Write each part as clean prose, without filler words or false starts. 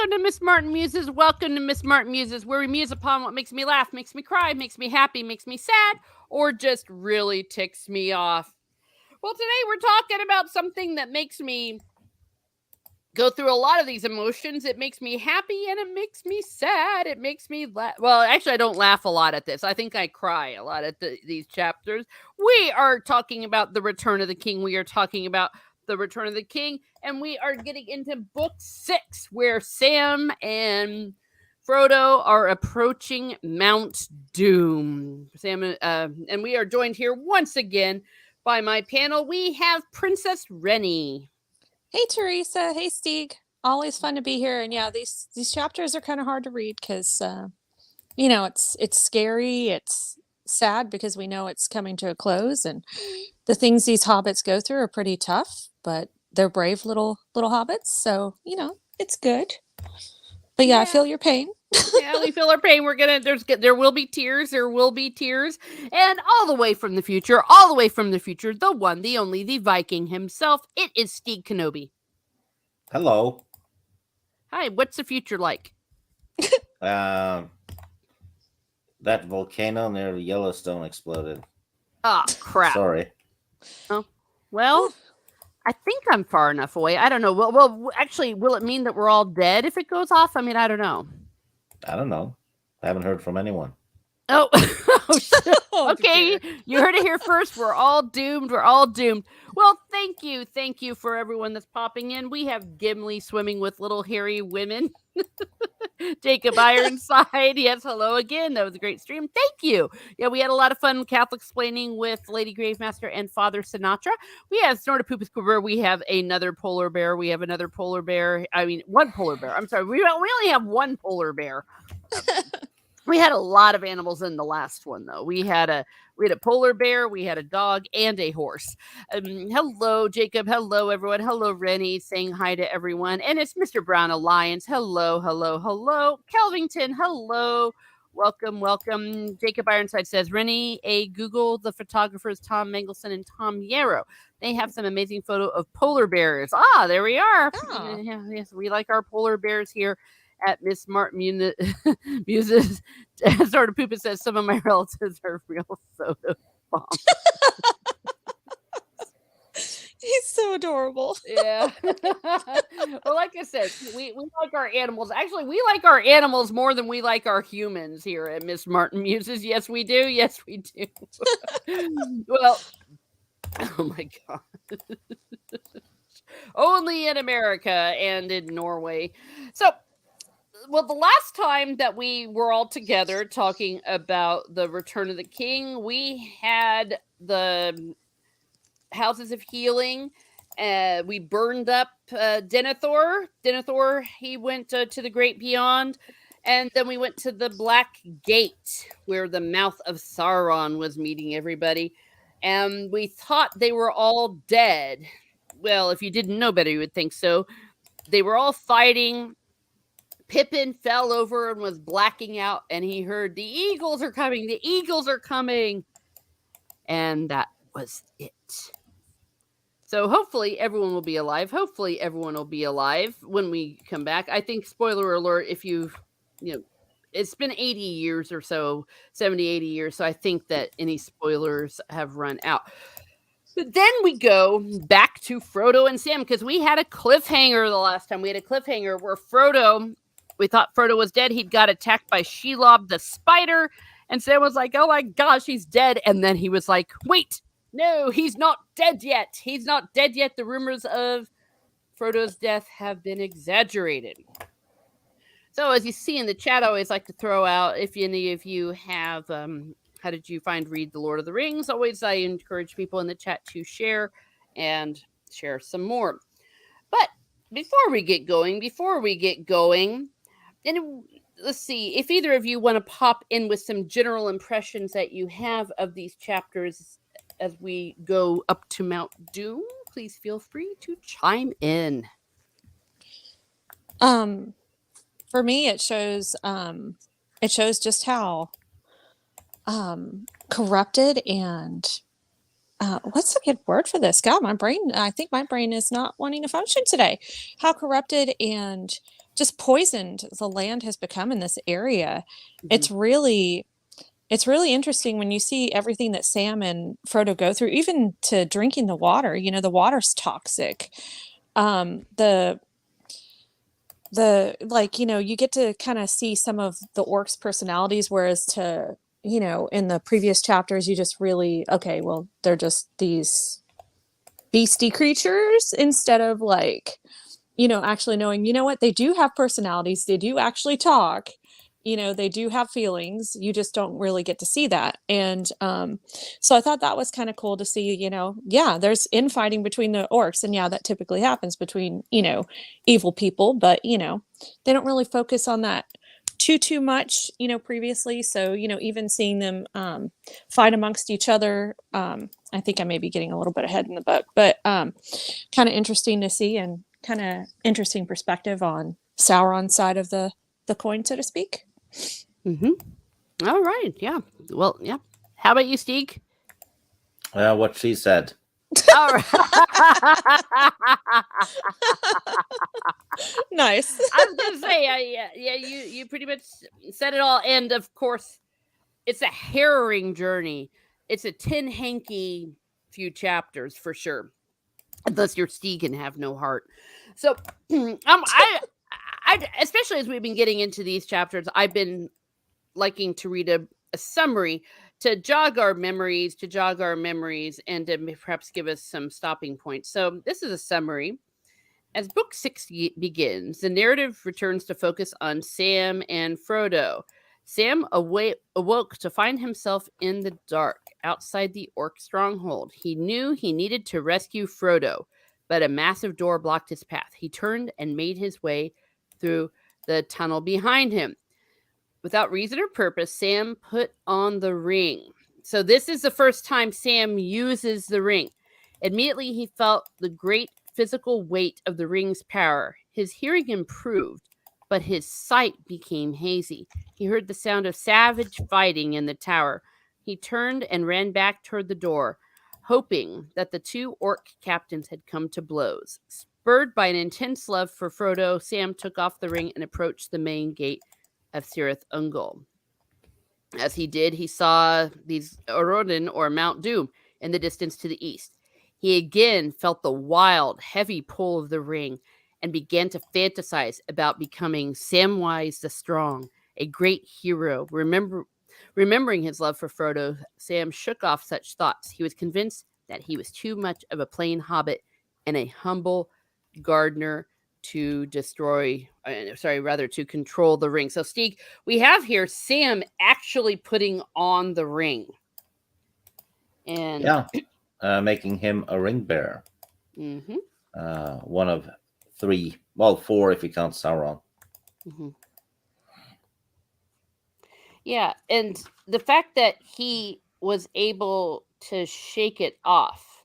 Welcome to Miss Martin Muses. Welcome to Miss Martin Muses, where we muse upon what makes me laugh, makes me cry, makes me happy, makes me sad, or just really ticks me off. Well, today we're talking about something that makes me go through a lot of these emotions. It makes me happy and it makes me sad. It makes me laugh. Well, actually, I don't laugh a lot at this. I think I cry a lot at these chapters. We are talking about the Return of the King. We are talking about the Return of the King, and we are getting into book 6, where Sam and Frodo are approaching Mount Doom. Sam, and we are joined here once again by my panel. We have Princess Rennie. Hey Teresa, hey Stieg. Always fun to be here. And yeah, these chapters are kind of hard to read because it's scary, it's sad because we know it's coming to a close, and the things these hobbits go through are pretty tough, but they're brave little hobbits, so it's good. But yeah, I feel your pain. Yeah, we feel our pain. There will be tears. There will be tears, and all the way from the future, the one, the only, the Viking himself. It is Stieg Kenobi. Hello. Hi. What's the future like? That volcano near Yellowstone exploded. Oh crap! Sorry. Oh well. I think I'm far enough away. I don't know. Well, actually, will it mean that we're all dead if it goes off? I mean, I don't know. I don't know. I haven't heard from anyone. Oh, okay. You heard it here first. We're all doomed. We're all doomed. Well, thank you. Thank you for everyone that's popping in. We have Gimli swimming with little hairy women. Jacob Ironside. Yes, hello again. That was a great stream. Thank you. Yeah, we had a lot of fun Catholic explaining with Lady Gravemaster and Father Sinatra. We have Snortopoopas Quiver. We have another polar bear. We have another polar bear. I mean, one polar bear. I'm sorry. We only have one polar bear. We had a lot of animals in the last one, though. We had a polar bear, we had a dog, and a horse. Hello, Jacob. Hello, everyone. Hello, Rennie. Saying hi to everyone. And it's Mr. Brown Alliance. Hello, hello, hello. Kelvington. Hello. Welcome, welcome. Jacob Ironside says, Rennie, Google the photographers Tom Mengelson and Tom Yarrow. They have some amazing photo of polar bears. Ah, there we are. Oh. Yeah, yes, we like our polar bears here at Miss Martin Muses. Sort of Poopa says some of my relatives are real soda bombs. He's so adorable. Yeah. Well, like I said, we like our animals. Actually, we like our animals more than we like our humans here at Miss Martin Muses. Yes, we do. Yes, we do. Well, oh my God. Only in America and in Norway. So, well, the last time that we were all together talking about the Return of the King, we had the Houses of Healing. We burned up Denethor. Denethor, he went to the Great Beyond. And then we went to the Black Gate, where the mouth of Sauron was meeting everybody. And we thought they were all dead. Well, if you didn't know better, you would think so. They were all fighting. Pippin fell over and was blacking out, and he heard, the eagles are coming, the eagles are coming. And that was it. So hopefully everyone will be alive. Hopefully everyone will be alive when we come back. I think, spoiler alert, if it's been 80 years or so, 70, 80 years. So I think that any spoilers have run out. But then we go back to Frodo and Sam, because we had a cliffhanger the last time. We had a cliffhanger where we thought Frodo was dead. He'd got attacked by Shelob the spider. And Sam was like, oh my gosh, he's dead. And then he was like, wait, no, he's not dead yet. He's not dead yet. The rumors of Frodo's death have been exaggerated. So as you see in the chat, I always like to throw out, if any of you have, how did you read The Lord of the Rings? Always I encourage people in the chat to share and share some more. But before we get going, and let's see, if either of you want to pop in with some general impressions that you have of these chapters as we go up to Mount Doom, please feel free to chime in. For me, it shows just how corrupted and what's a good word for this? God, I think my brain is not wanting to function today. How corrupted and just poisoned the land has become in this area. Mhm. It's really interesting when you see everything that Sam and Frodo go through, even to drinking the water. You know, the water's toxic. The like, you know, you get to kind of see some of the orcs' personalities, whereas to, you know, in the previous chapters, you just really, okay, well, they're just these beastie creatures instead of like, you know, actually knowing, you know what, they do have personalities, they do actually talk, you know, they do have feelings, you just don't really get to see that. And so I thought that was kind of cool to see, you know, yeah, there's infighting between the orcs, and yeah, that typically happens between, you know, evil people, but you know, they don't really focus on that too much, you know, previously. So, you know, even seeing them fight amongst each other, I think I may be getting a little bit ahead in the book, but kind of interesting to see, and kind of interesting perspective on Sauron's side of the coin, so to speak. All right. Yeah. Well, yeah. How about you, Steve? What she said. All right. Nice. I was gonna say, yeah, you pretty much said it all, and of course, it's a harrowing journey. It's a tin hanky few chapters for sure, unless your Steve can have no heart. So, I especially as we've been getting into these chapters, I've been liking to read a summary to jog our memories, and to perhaps give us some stopping points. So this is a summary. As book 6 begins, the narrative returns to focus on Sam and Frodo. Sam awoke to find himself in the dark outside the orc stronghold. He knew he needed to rescue Frodo, but a massive door blocked his path. He turned and made his way through the tunnel behind him. Without reason or purpose, Sam put on the ring. So this is the first time Sam uses the ring. Immediately, he felt the great physical weight of the ring's power. His hearing improved, but his sight became hazy. He heard the sound of savage fighting in the tower. He turned and ran back toward the door, hoping that the two orc captains had come to blows. Spurred by an intense love for Frodo, Sam took off the ring and approached the main gate of Cirith Ungol. As he did, he saw these Orodin, or Mount Doom, in the distance to the east. He again felt the wild, heavy pull of the ring and began to fantasize about becoming Samwise the Strong, a great hero. Remembering his love for Frodo, Sam shook off such thoughts. He was convinced that he was too much of a plain hobbit and a humble gardener to to control the ring. So, Steve, we have here Sam actually putting on the ring. And yeah, making him a ring bearer. Mm-hmm. One of 3, well, 4 if you count Sauron. Mm-hmm. Yeah, and the fact that he was able to shake it off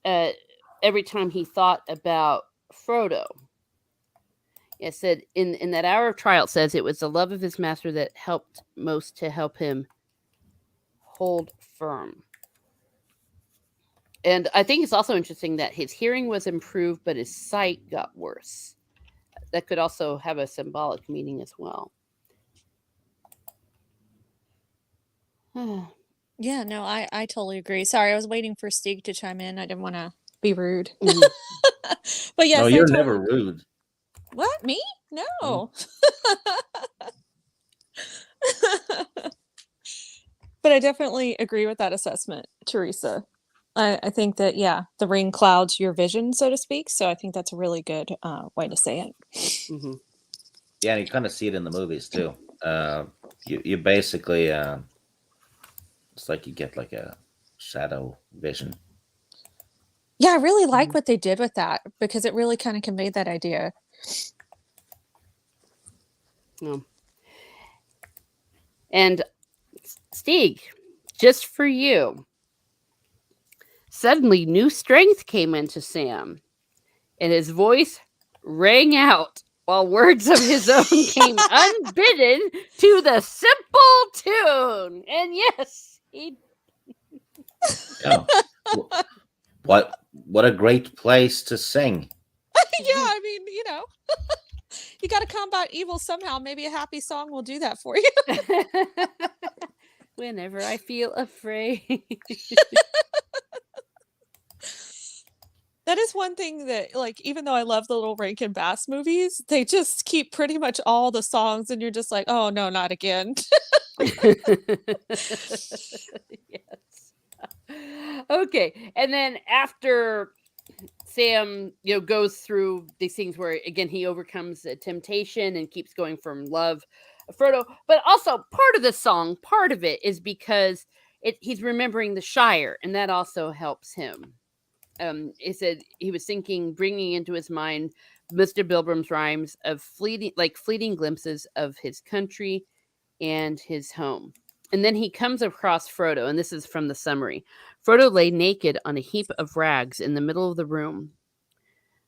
every time he thought about Frodo. It said in that hour of trial, it says it was the love of his master that helped most to help him hold firm. And I think it's also interesting that his hearing was improved, but his sight got worse. That could also have a symbolic meaning as well. Yeah, no, I totally agree. Sorry, I was waiting for Stig to chime in. I didn't want to be rude. Mhm. But yes, No, I you're totally never rude. What? Me? No. But I definitely agree with that assessment, Teresa. I think that, yeah, the ring clouds your vision, so to speak. So I think that's a really good way to say it. Mm-hmm. Yeah, and you kind of see it in the movies too. You basically it's like you get like a shadow vision. Yeah, I really like what they did with that, because it really kind of conveyed that idea. And Steve, just for you, suddenly new strength came into Sam, and his voice rang out while words of his own came unbidden to the simple tune. And yes, he. Yeah. What a great place to sing. I mean, you got to combat evil somehow. Maybe a happy song will do that for you. Whenever I feel afraid. That is one thing that, like, even though I love the little Rankin Bass movies, they just keep pretty much all the songs, and you're just like, oh no, not again. Yes. Okay. And then after Sam, goes through these things where again he overcomes the temptation and keeps going from love Frodo, but also part of it is because he's remembering the Shire, and that also helps him. He said he was thinking, bringing into his mind Mr. Bilbram's rhymes of fleeting glimpses of his country and his home. And then he comes across Frodo, and this is from the summary. Frodo lay naked on a heap of rags in the middle of the room.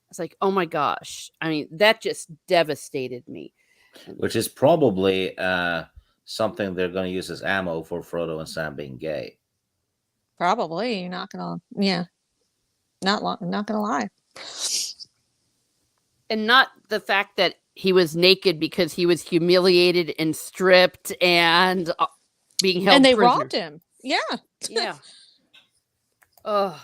It's like, oh my gosh. I mean, that just devastated me. Which is probably something they're going to use as ammo for Frodo and Sam being gay. Probably. You're not gonna, not gonna lie. And not the fact that he was naked because he was humiliated and stripped and being held and they prisoner. robbed him. Yeah. Yeah. Oh.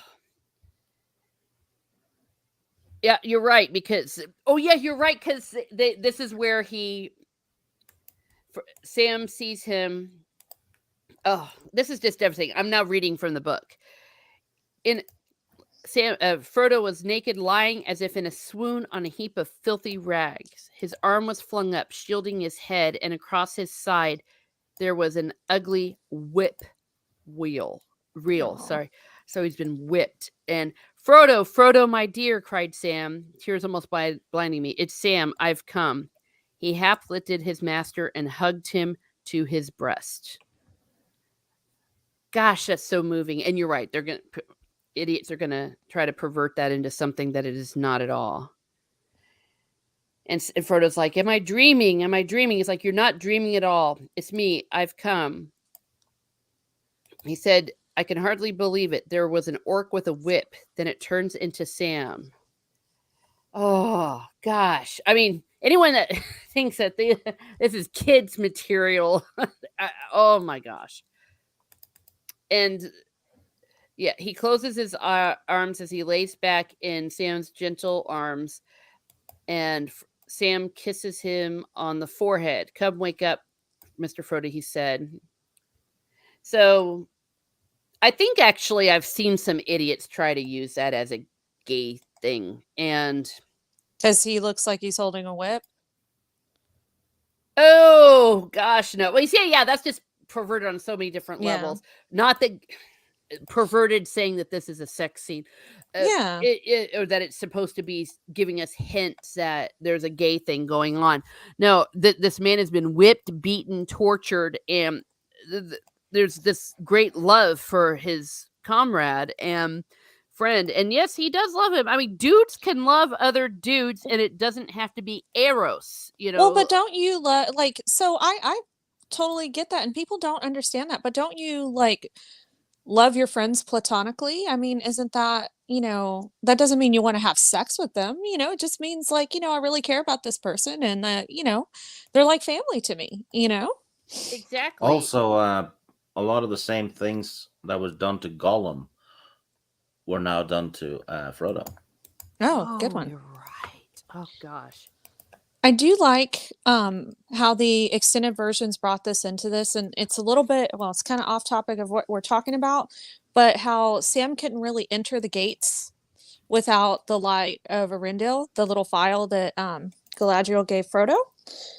Yeah, you're right, because you're right, because this is where Sam sees him. Oh, this is just devastating. I'm now reading from the book. Frodo was naked, lying as if in a swoon on a heap of filthy rags. His arm was flung up, shielding his head, and across his side there was an ugly reel. Sorry. So he's been whipped. And Frodo, my dear, cried Sam, tears almost blinding me. It's Sam, I've come. He half lifted his master and hugged him to his breast. Gosh, that's so moving. And you're right. Idiots are going to try to pervert that into something that it is not at all. And Frodo's like, am I dreaming? Am I dreaming? He's like, you're not dreaming at all. It's me. I've come. He said, I can hardly believe it. There was an orc with a whip. Then it turns into Sam. Oh, gosh. I mean, anyone that thinks that this is kids' material. Oh, my gosh. And yeah, he closes his arms as he lays back in Sam's gentle arms. And Sam kisses him on the forehead. Come wake up, Mr. Frodo, he said. So I think actually I've seen some idiots try to use that as a gay thing. And because he looks like he's holding a whip. Oh gosh, no. Well, you see, yeah, that's just perverted on so many different levels. Not that perverted saying that this is a sex scene. Or that it's supposed to be giving us hints that there's a gay thing going on. No, this man has been whipped, beaten, tortured, and there's this great love for his comrade and friend. And yes, he does love him. I mean, dudes can love other dudes, and it doesn't have to be eros, Well, but don't you so I totally get that, and people don't understand that, but don't you love your friends platonically? I mean, isn't that, that doesn't mean you want to have sex with them, it just means I really care about this person, and that, they're like family to me, Exactly. Also, a lot of the same things that was done to Gollum were now done to Frodo. Oh, good one. You're right. Oh gosh. I do like how the extended versions brought this into this, and it's a little bit, well, it's kind of off topic of what we're talking about, but how Sam couldn't really enter the gates without the light of Arendelle, the little file that Galadriel gave Frodo.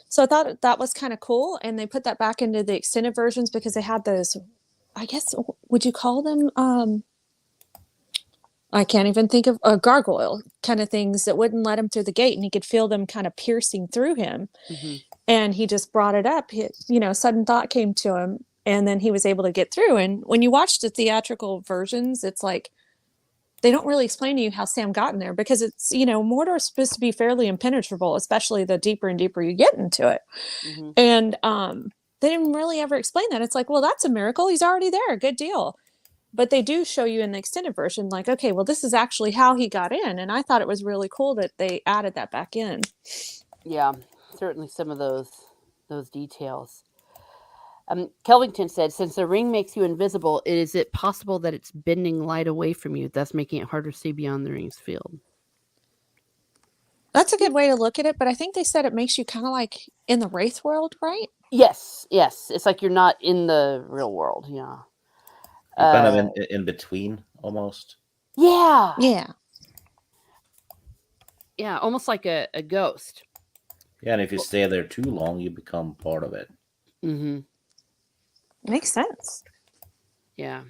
So I thought that was kind of cool, and they put that back into the extended versions because they had those, I guess, would you call them I can't even think of a gargoyle kind of things that wouldn't let him through the gate, and he could feel them kind of piercing through him. Mm-hmm. And he just brought it up. Sudden thought came to him, and then he was able to get through. And when you watch the theatrical versions, it's like they don't really explain to you how Sam got in there, because it's, Mordor is supposed to be fairly impenetrable, especially the deeper and deeper you get into it. Mm-hmm. And they didn't really ever explain that. It's like, well, that's a miracle. He's already there. Good deal. but they do show you in the extended version, like, okay, well, this is actually how he got in, and I thought it was really cool that they added that back in. Yeah, certainly some of those details. Kelvington said, since the ring makes you invisible, is it possible that it's bending light away from you, thus making it harder to see beyond the ring's field? That's a good way to look at it, but I think they said it makes you kind of like in the Wraith world, right? Yes, yes. It's like you're not in the real world. Yeah. You're kind of Uh, in between almost. yeah. Yeah. Yeah. Almost like a ghost. Yeah, and if you stay there too long, you become part of it. Mm-hmm. Makes sense. Yeah.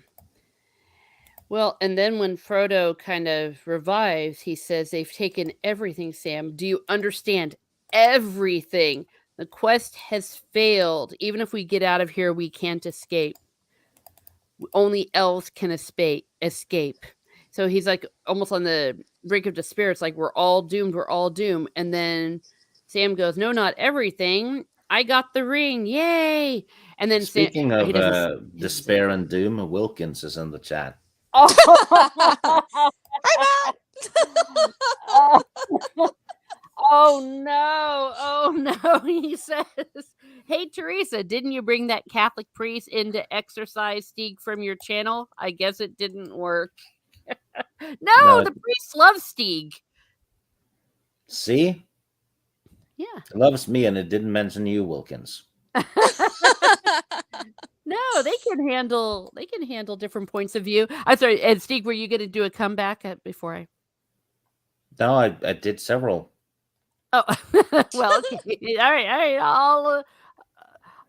Well, and then when Frodo kind of revives, he says, they've taken everything, Sam. Do you understand? Everything. The quest has failed. Even if we get out of here, we can't escape. Only elves can escape. So he's like almost on the brink of despair. It's like we're all doomed. We're all doomed. And then Sam goes, "No, not everything. I got the ring. Yay!" And then Sam, Speaking he of doesn't. He doesn't say despair anything. and doom, Wilkins is in the chat. Oh, Hi, oh, oh no. Oh no. He says, "Hey, Teresa, didn't you bring that Catholic priest in to exorcise Stieg from your channel? I guess it didn't work." No, No, the priest loves Stieg. see, Yeah. it loves me, and it didn't mention you, Wilkins. Matt. No, they can handle different points of view. I'm sorry, and Stieg, were you going to do a comeback before I? No, I did several. Oh, well, okay. All right, all right.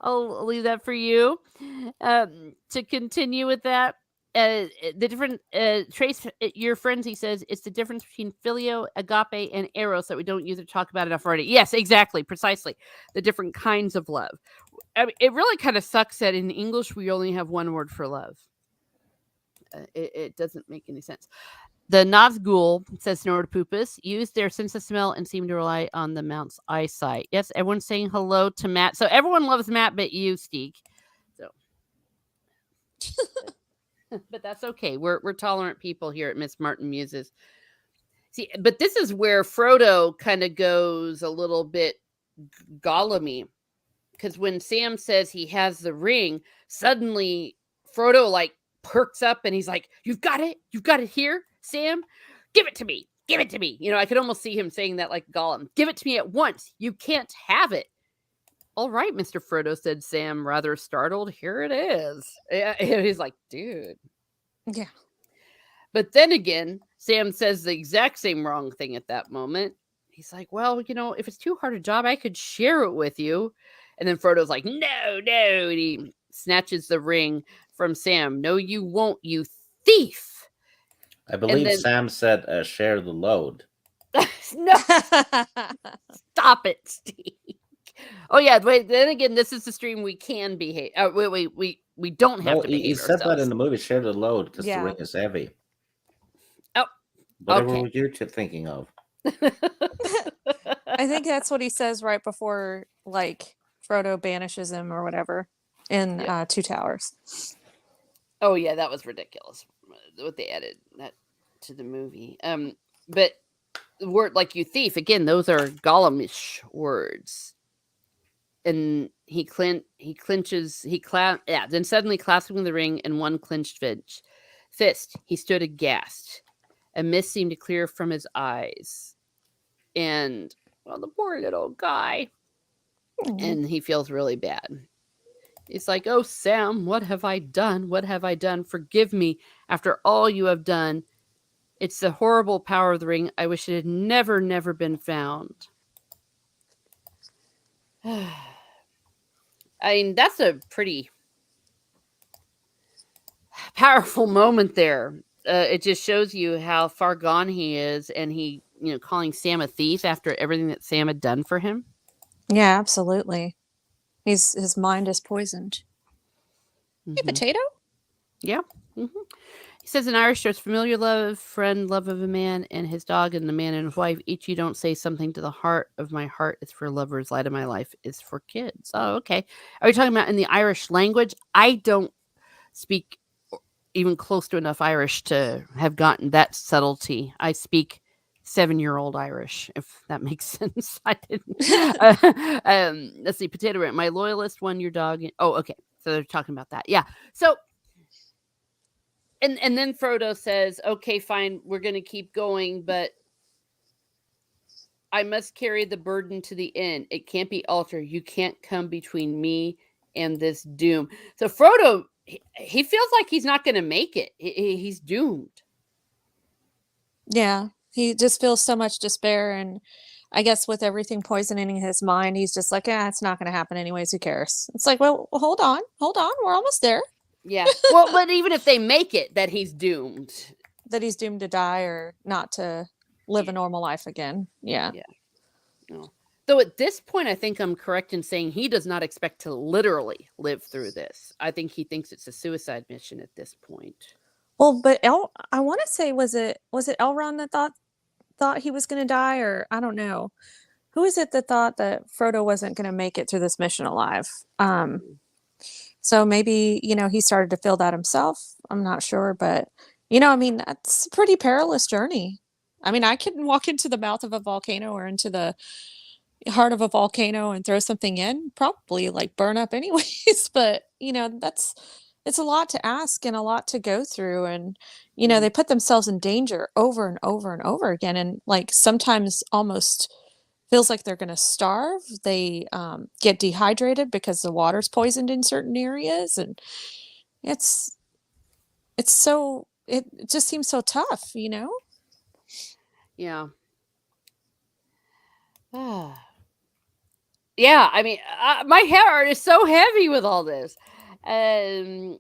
I'll leave that for you. To continue with that, the different trace your friends. He says it's the difference between filio, agape, and eros that we don't use or talk about enough already. Yes, exactly, precisely. The different kinds of love. I mean, it really kind of sucks that in English we only have one word for love. It doesn't make any sense. The Nazgul, says Snortopupus, use their sense of smell and seem to rely on the mount's eyesight. Yes, everyone's saying hello to Matt. So everyone loves Matt but you, Steek. So but that's okay. We're tolerant people here at Miss Martin Muses. See, but this is where Frodo kind of goes a little bit Gollum-y. Because when Sam says he has the ring, suddenly Frodo like perks up and he's like, "You've got it here, Sam. Give it to me, give it to me." I could almost see him saying that like Gollum. "Give it to me at once. You can't have it." "All right, Mr. Frodo," said Sam, rather startled. "Here it is." And he's like, "Dude." Yeah. But then again, Sam says the exact same wrong thing at that moment. He's like, "Well, if it's too hard a job, I could share it with you." And then Frodo's like, "No, no." And he snatches the ring from Sam. "No, you won't, you thief." I And believe then, Sam said, "Share the load." no, stop it, Steve. Oh, yeah. Wait, then again, this is the stream we can behave. We don't have No, to he behave said that in ourselves. the movie. Share the load because the Yeah. ring is heavy. Oh, Whatever okay. were you thinking of? I think that's what he says right before, like, Frodo banishes him or whatever in Yeah. Two Towers. Oh, yeah, that was ridiculous. What they added that to the movie. But the word like "you thief" again, those are Gollumish words. And he clinches, then suddenly clasping the ring in one clenched fist, he stood aghast. A mist seemed to clear from his eyes. And, well, the poor little guy. And he feels really bad. He's like, "Oh, Sam, what have I done? What have I done? Forgive me after all you have done. It's the horrible power of the ring. I wish it had never, never been found." I mean, that's a pretty powerful moment there. It just shows you how far gone he is, and he, calling Sam a thief after everything that Sam had done for him. Yeah, absolutely. His mind is poisoned. Hey, Mhm. potato? Yeah. hmm He says in Irish, there's familiar love, friend, love of a man and his dog, and the man and his wife. Each you don't say something to the heart of my heart is for lovers, light of my life is for kids. Oh, okay. Are we talking about in the Irish language? I don't speak even close to enough Irish to have gotten that subtlety. I speak 7-year-old Irish, if that makes sense. I didn't. Let's see. Potato Rant. My loyalist won your dog. Oh, okay. So they're talking about that. Yeah. So and then Frodo says, "Okay, fine. We're going to keep going, but I must carry the burden to the end. It can't be altered. You can't come between me and this doom." So Frodo, he feels like he's not going to make it. He's doomed. Yeah, he just feels so much despair, and I guess with everything poisoning his mind, he's just like, "Yeah, it's not gonna happen anyways, who cares?" It's like, "Well, hold on, we're almost there." Yeah. Well, but even if they make it, that he's doomed. That he's doomed to die or not to live a Yeah. normal life again. Yeah. Yeah. No. Though at this point, I think I'm correct in saying he does not expect to literally live through this. I think he thinks it's a suicide mission at this point. Well, but I want to say was it Elrond that thought he was going to die, or I don't know. Who is it that thought that Frodo wasn't going to make it through this mission alive? So maybe, he started to feel that himself. I'm not sure, but I mean, that's a pretty perilous journey. I mean, I couldn't walk into the mouth of a volcano or into the heart of a volcano and throw something in, probably like burn up anyways. But, it's a lot to ask and a lot to go through. And, they put themselves in danger over and over and over again. And like sometimes almost feels like they're going to starve. They get dehydrated because the water's poisoned in certain areas. And it's, it just seems so tough, Yeah. Yeah, I mean, my heart is so heavy with all this. And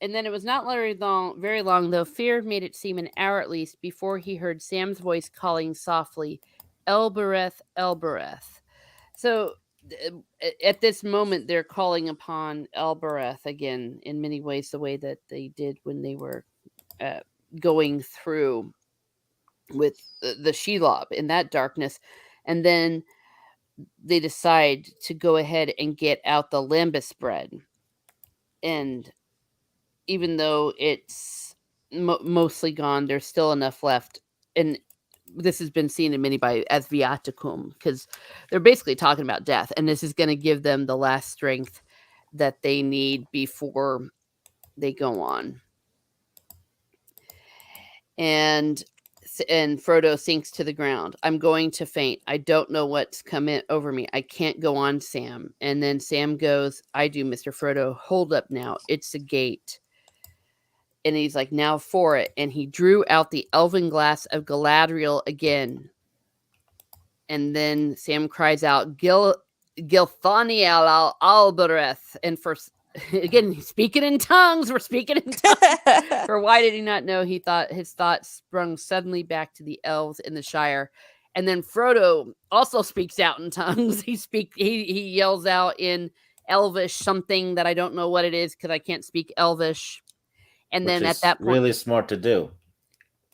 then it was not very long, though. Fear made it seem an hour at least before he heard Sam's voice calling softly, "Elbereth, Elbereth." So at this moment, they're calling upon Elbereth again in many ways, the way that they did when they were going through with the Shelob in that darkness. And then they decide to go ahead and get out the lembas bread. And even though it's mostly gone, there's still enough left. And this has been seen in many by as viaticum, because they're basically talking about death. And this is going to give them the last strength that they need before they go on. And Frodo sinks to the ground. "I'm going to faint. I don't know what's come over me. I can't go on, Sam." And then Sam goes, "I do, Mr. Frodo. Hold up now. It's the gate." And he's like, "Now for it." And he drew out the elven glass of Galadriel again. And then Sam cries out, "Gilthoniel Albereth." And again, speaking in tongues. We're speaking in tongues. For why did he not know? He thought his thoughts sprung suddenly back to the elves in the Shire. And then Frodo also speaks out in tongues. He yells out in Elvish something that I don't know what it is because I can't speak Elvish. And Which then at is that point, really smart to do.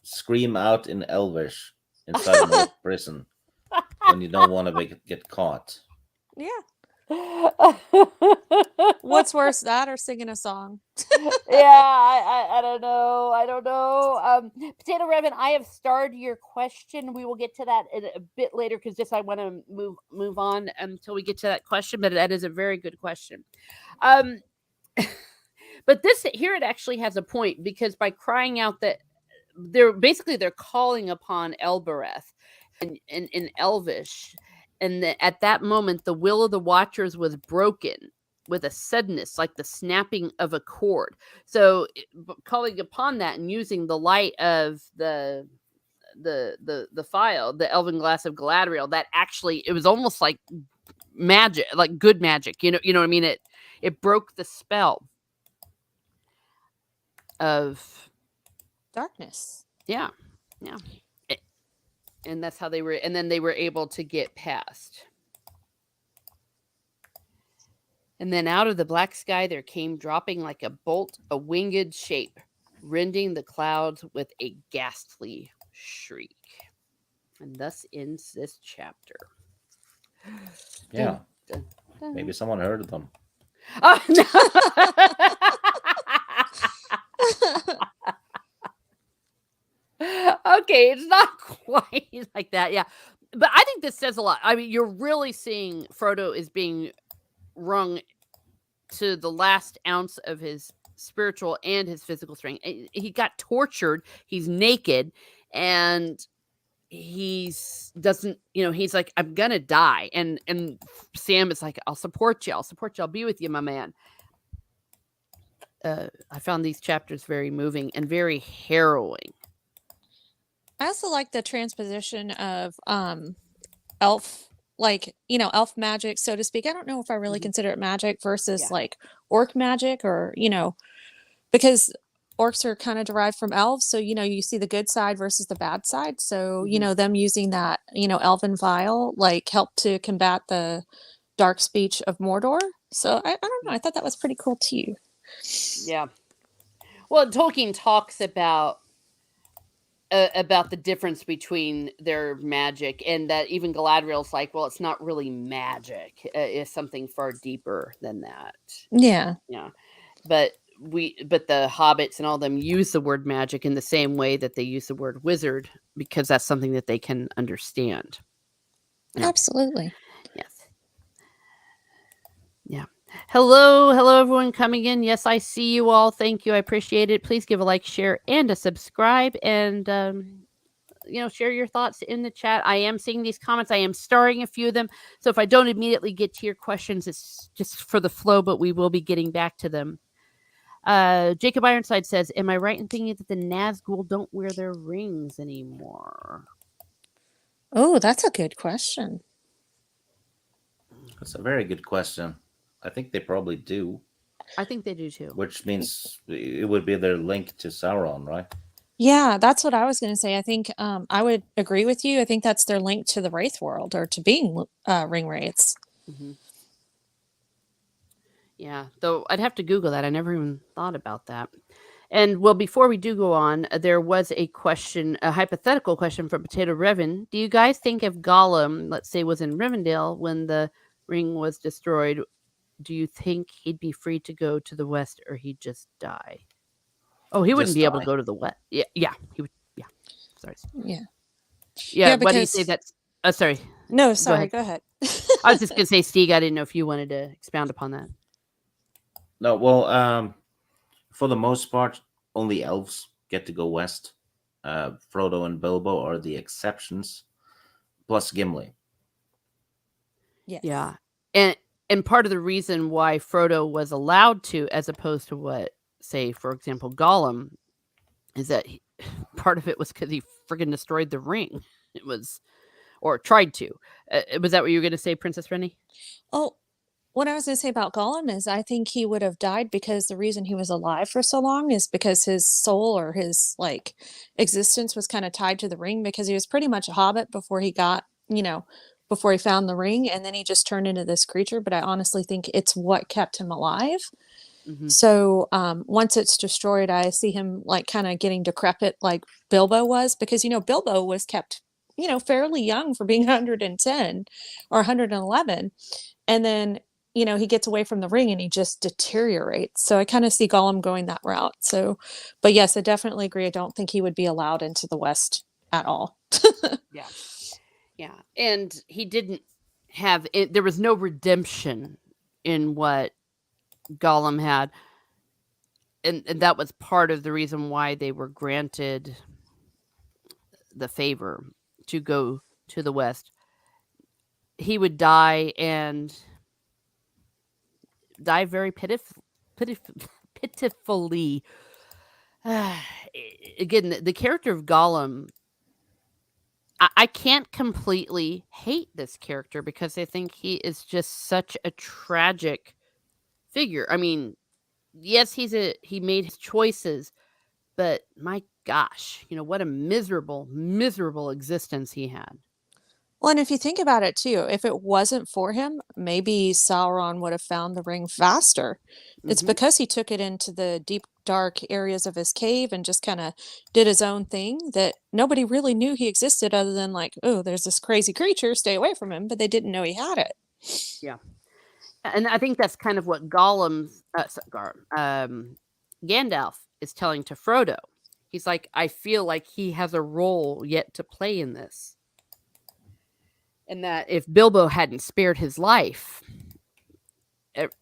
Scream out in Elvish inside an old prison when you don't want to get caught. Yeah. What's worse, that or singing a song? Yeah, I don't know. I don't know. Potato Revan, I have starred your question. We will get to that in a bit later because just I want to move on until we get to that question. But that is a very good question. But this here it actually has a point because by crying out that they're calling upon Elbereth in Elvish. And at that moment, the will of the Watchers was broken with a suddenness, like the snapping of a cord. So, calling upon that and using the light of the file, the Elven Glass of Galadriel, that actually it was almost like magic, like good magic. You know what I mean? It broke the spell of darkness. Yeah. And that's how they were, and then they were able to get past. And then out of the black sky there came dropping like a bolt a winged shape, rending the clouds with a ghastly shriek. And thus ends this chapter. Yeah. Maybe someone heard of them. Oh, no. Okay, it's not quite like that. Yeah. But I think this says a lot. I mean, you're really seeing Frodo is being wrung to the last ounce of his spiritual and his physical strength. He got tortured. He's naked and he's doesn't, he's like, I'm gonna die. And Sam is like, I'll support you. I'll be with you, my man. I found these chapters very moving and very harrowing. I also like the transposition of elf, like, elf magic, so to speak. I don't know if I really Mhm. consider it magic versus Yeah. like orc magic, or because orcs are kind of derived from elves, so you see the good side versus the bad side. So Mhm. them using that elven vial like helped to combat the dark speech of Mordor. So I don't know, I thought that was pretty cool too. Yeah. Well, Tolkien talks about the difference between their magic, and that even Galadriel's like, well, it's not really magic. It's something far deeper than that. Yeah, Yeah. But the hobbits and all them use the word magic in the same way that they use the word wizard, because that's something that they can understand. Yeah. absolutely. Yes. Yeah. Hello everyone coming in. Yes, I see you all. Thank you. I appreciate it. Please give a like, share, and a subscribe, and share your thoughts in the chat. I am seeing these comments. I am starring a few of them. So if I don't immediately get to your questions, it's just for the flow, but we will be getting back to them. Jacob Ironside says, am I right in thinking that the Nazgul don't wear their rings anymore? Oh, that's a good question. That's a very good question. I think they probably do, I think they do too. which means it would be their link to Sauron, right? Yeah, that's what I was going to say. I think I would agree with you. I think that's their link to the Wraith world, or to being ring wraiths. Mm-hmm. Yeah, though I'd have to Google that. I never even thought about that. And well, before we do go on, there was a question, a hypothetical question from Potato Revan. Do you guys think if Gollum, let's say, was in Rivendell when the ring was destroyed, do you think he'd be free to go to the west, or he'd just die? Oh, he wouldn't Just be able to die. go to the west. Yeah, he would. Yeah, sorry. Yeah. Yeah, why do you say because that's? Sorry. no, Go ahead. sorry, go ahead. I was just gonna say, Steve. I didn't know if you wanted to expound upon that. No, well, for the most part, only elves get to go west. Frodo and Bilbo are the exceptions, plus Gimli. Yes. Yeah, and part of the reason why Frodo was allowed to, as opposed to what, say, for example, Gollum, is that part of it was because he friggin' destroyed the ring. It was, or tried to. Was that what you were going to say, Princess Rennie? Oh, what I was going to say about Gollum is I think he would have died, because the reason he was alive for so long is because his soul, or his like existence, was kind of tied to the ring, because he was pretty much a hobbit before he got, before he found the ring, and then he just turned into this creature. But I honestly think it's what kept him alive. Mm-hmm. So once it's destroyed, I see him like kind of getting decrepit, like Bilbo was, because Bilbo was kept fairly young for being 110 or 111, and then he gets away from the ring and he just deteriorates. So I kind of see Gollum going that route. So, but yes, I definitely agree. I don't think he would be allowed into the West at all. Yeah, and he didn't have it. There was no redemption in what Gollum had, and that was part of the reason why they were granted the favor to go to the west. He would die, and die very pitifully. Again, the character of Gollum, I can't completely hate this character, because I think he is just such a tragic figure. I mean, yes, he made his choices, but my gosh, what a miserable existence he had. Well, and if you think about it too, if it wasn't for him, maybe Sauron would have found the ring faster. It's Mhm. because he took it into the deep, dark areas of his cave and just kind of did his own thing, that nobody really knew he existed, other than like, oh, there's this crazy creature, stay away from him. But they didn't know he had it. Yeah. And I think that's kind of what Gollum's Gandalf is telling to Frodo. He's like, I feel like he has a role yet to play in this. And that if Bilbo hadn't spared his life,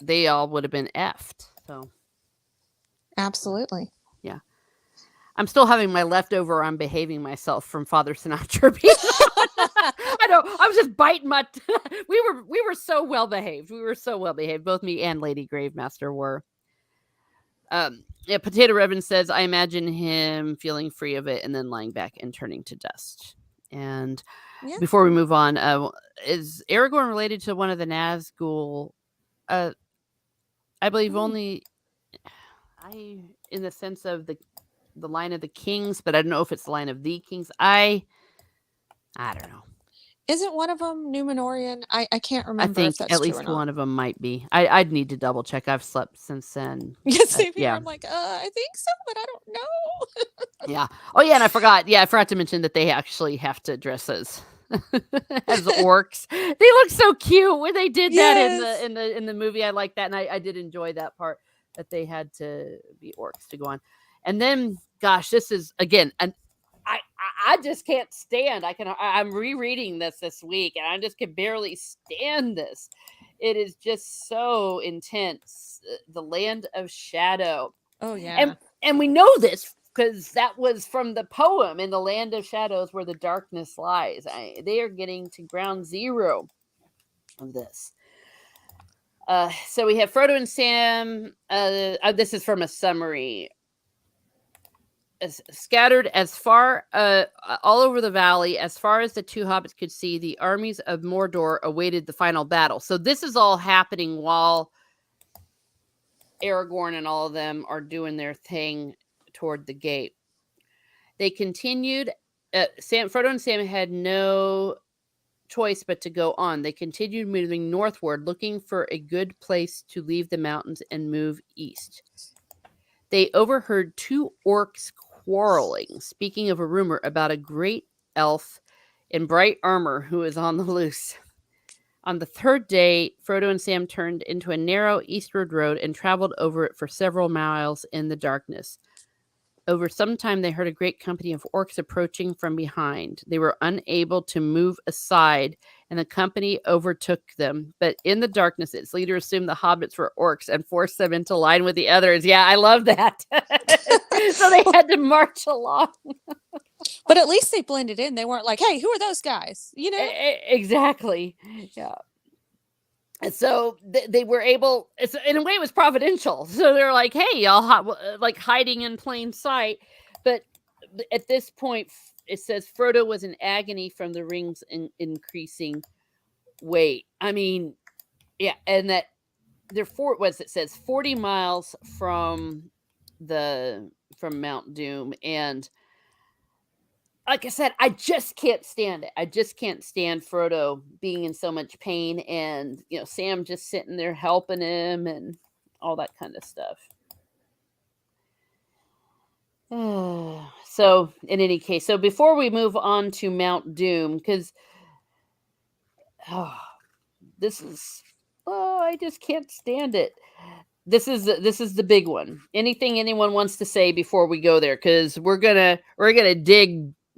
they all would have been effed. So, Absolutely. yeah. I'm still having my leftover on behaving myself from Father Sinatra being I know. I was just biting my. We were so well behaved. We were so well behaved. Both me and Lady Gravemaster were. Yeah, Potato Revan says, I imagine him feeling free of it and then lying back and turning to dust. And Yeah. before we move on, is Aragorn related to one of the Nazgul? I believe only in the sense of the line of the kings, but I don't know if it's the line of the kings. I don't know. Isn't one of them Numenorian? I can't I remember think if that's at true or least not. one of them might be. I'd need to double check. I've slept since then. Same here. yeah. I'm like, I think so, but I don't know. Yeah. Oh yeah, and I forgot. Yeah, I forgot to mention that they actually have to dress as orcs. They look so cute when they did that Yes. in the movie. I like that, and I did enjoy that part that they had to be orcs to go on. And then, gosh, this is again an I just can't stand. I'm rereading this week, and I just can barely stand this. It is just so intense. The Land of Shadow. Oh yeah. And we know this because that was from the poem In the Land of Shadows Where the Darkness Lies. They are getting to ground zero of this. So we have Frodo and Sam. This is from a summary. Scattered as far all over the valley, as far as the two hobbits could see, the armies of Mordor awaited the final battle. So this is all happening while Aragorn and all of them are doing their thing toward the gate. They continued. Frodo and Sam had no choice but to go on. They continued moving northward, looking for a good place to leave the mountains and move east. They overheard two orcs quarreling, speaking of a rumor about a great elf in bright armor who is on the loose. On the third day, Frodo and Sam turned into a narrow eastward road and traveled over it for several miles in the darkness. Over some time, they heard a great company of orcs approaching from behind. They were unable to move aside, and the company overtook them. But in the darkness, its leader assumed the hobbits were orcs and forced them into line with the others. Yeah, I love that. So they had to march along. But at least they blended in. They weren't like, hey, who are those guys? You know? Exactly. Yeah. And so they were able, in a way, it was providential. So they're like, hey, y'all, like hiding in plain sight. But at this point, it says Frodo was in agony from the ring's increasing weight. I mean, yeah. And that they're it says 40 miles from Mount Doom. And like I said, I just can't stand it. I just can't stand Frodo being in so much pain and, Sam just sitting there helping him and all that kind of stuff. So, in any case, before we move on to Mount Doom, because this is, I just can't stand it. This is the big one. Anything anyone wants to say before we go there? Because we're gonna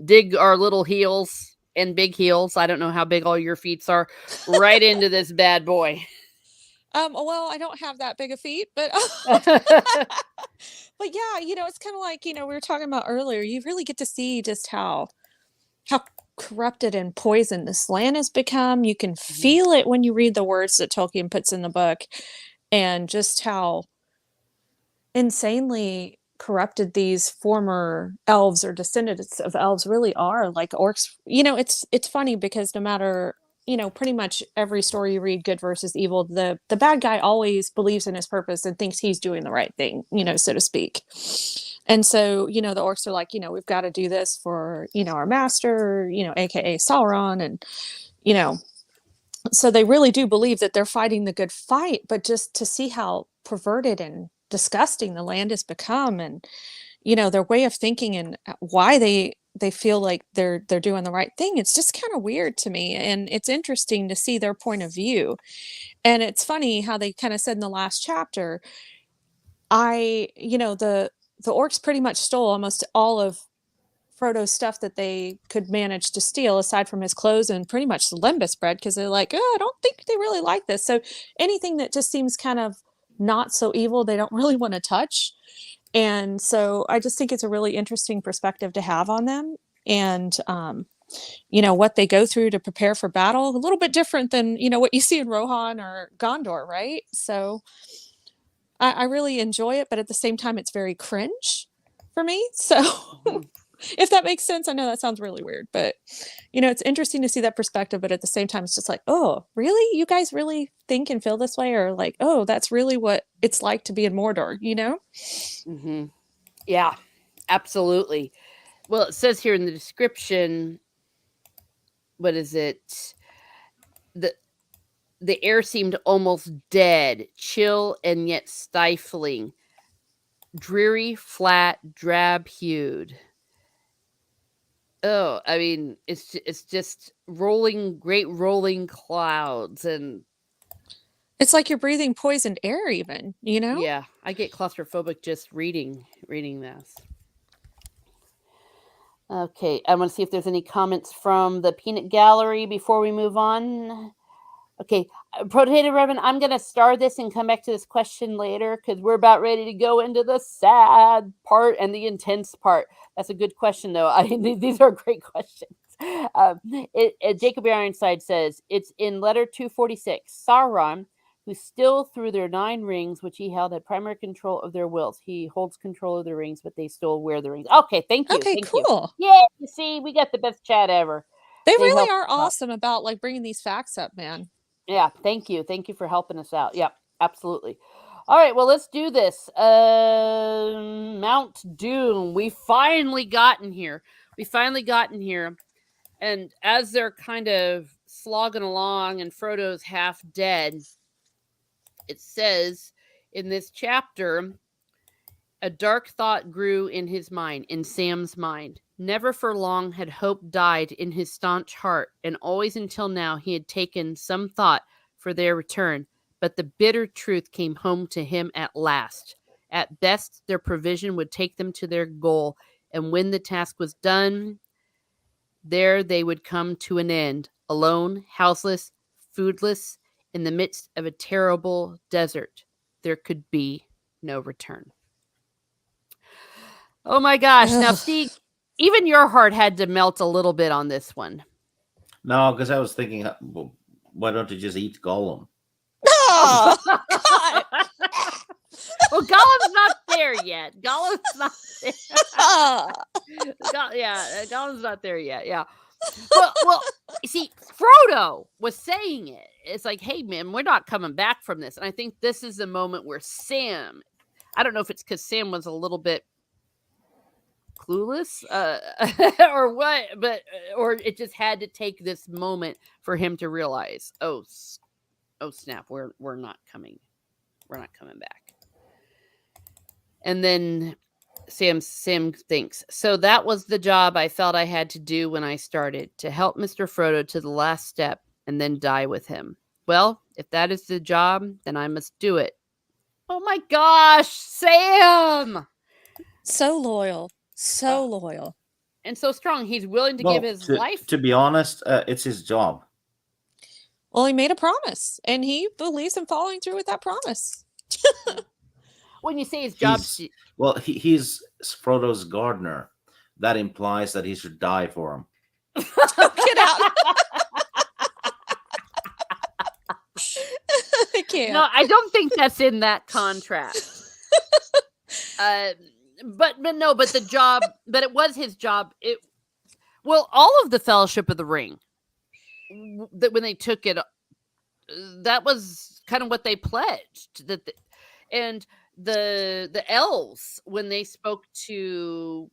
dig our little heels and big heels. I don't know how big all your feet are. Right into this bad boy. Well, I don't have that big a feet, but but yeah, it's kind of like, we were talking about earlier. You really get to see just how corrupted and poisoned this land has become. You can feel it when you read the words that Tolkien puts in the book, and just how insanely corrupted these former elves or descendants of elves really are. Like orcs, it's funny because no matter, pretty much every story you read, good versus evil, the bad guy always believes in his purpose and thinks he's doing the right thing, so to speak. And so, the orcs are like, we've got to do this for, our master, aka Sauron. And, so they really do believe that they're fighting the good fight, but just to see how perverted and disgusting the land has become, and their way of thinking and why they feel like they're doing the right thing, it's just kind of weird to me, and it's interesting to see their point of view. And it's funny how they kind of said in the last chapter, the orcs pretty much stole almost all of Frodo's stuff that they could manage to steal, aside from his clothes and pretty much the Lembas bread, because they're like, oh, I don't think they really like this. So anything that just seems kind of not so evil, they don't really want to touch. And so I just think it's a really interesting perspective to have on them. And what they go through to prepare for battle, a little bit different than what you see in Rohan or Gondor, right? So I really enjoy it, but at the same time it's very cringe for me. So if that makes sense. I know that sounds really weird, but it's interesting to see that perspective, but at the same time it's just like, oh, really? You guys really think and feel this way? Or like, oh, that's really what it's like to be in Mordor, Mm-hmm. Yeah, absolutely. Well, it says here in the description, what is it? The air seemed almost dead, chill and yet stifling, dreary, flat, drab-hued. Oh, I mean, it's just great rolling clouds, and It's like you're breathing poisoned air even, yeah, I get claustrophobic just reading this. Okay, I want to see if there's any comments from the peanut gallery before we move on. Okay, Potato Reverend, I'm going to star this and come back to this question later because we're about ready to go into the sad part and the intense part. That's a good question, though. These are great questions. Jacob Ironside says, it's in letter 246. Sauron, who still through their 9 rings, which he held, had primary control of their wills. He holds control of the rings, but they still wear the rings. Okay, thank you. Okay, thank cool. You. Yeah, you see, we got the best chat ever. They really are awesome about like bringing these facts up, man. Yeah, thank you. Thank you for helping us out. Yeah, absolutely. All right, well, let's do this. Mount Doom. We finally gotten here. And as they're kind of slogging along and Frodo's half dead, it says in this chapter, a dark thought grew in Sam's mind. Never for long had hope died in his staunch heart, and always until now he had taken some thought for their return. But the bitter truth came home to him at last. At best, their provision would take them to their goal, and when the task was done, there they would come to an end, alone, houseless, foodless, in the midst of a terrible desert. There could be no return. Oh my gosh. Ugh. Now, Steve, even your heart had to melt a little bit on this one. No, because I was thinking, why don't you just eat Gollum? Oh, God. Well, Gollum's not there yet. Gollum's not there yet. Yeah. Well, you see, Frodo was saying it. It's like, hey, man, we're not coming back from this. And I think this is the moment where Sam, I don't know if it's because Sam was a little bit clueless or what, or it just had to take this moment for him to realize, oh snap, we're not coming back. And then Sam thinks, so that was the job I felt I had to do when I started, to help Mr. Frodo to the last step and then die with him. Well, if that is the job, then I must do it. Oh my gosh, Sam! So loyal. So loyal. And so strong. He's willing to give his life. To be honest, it's his job. Well, he made a promise, and he believes in following through with that promise. When you say his job... He's Frodo's gardener. That implies that he should die for him. Get out. I can't. No, I don't think that's in that contract. But the job, but it was his job. All of the Fellowship of the Ring, that when they took it, that was kind of what they pledged. And the elves, when they spoke to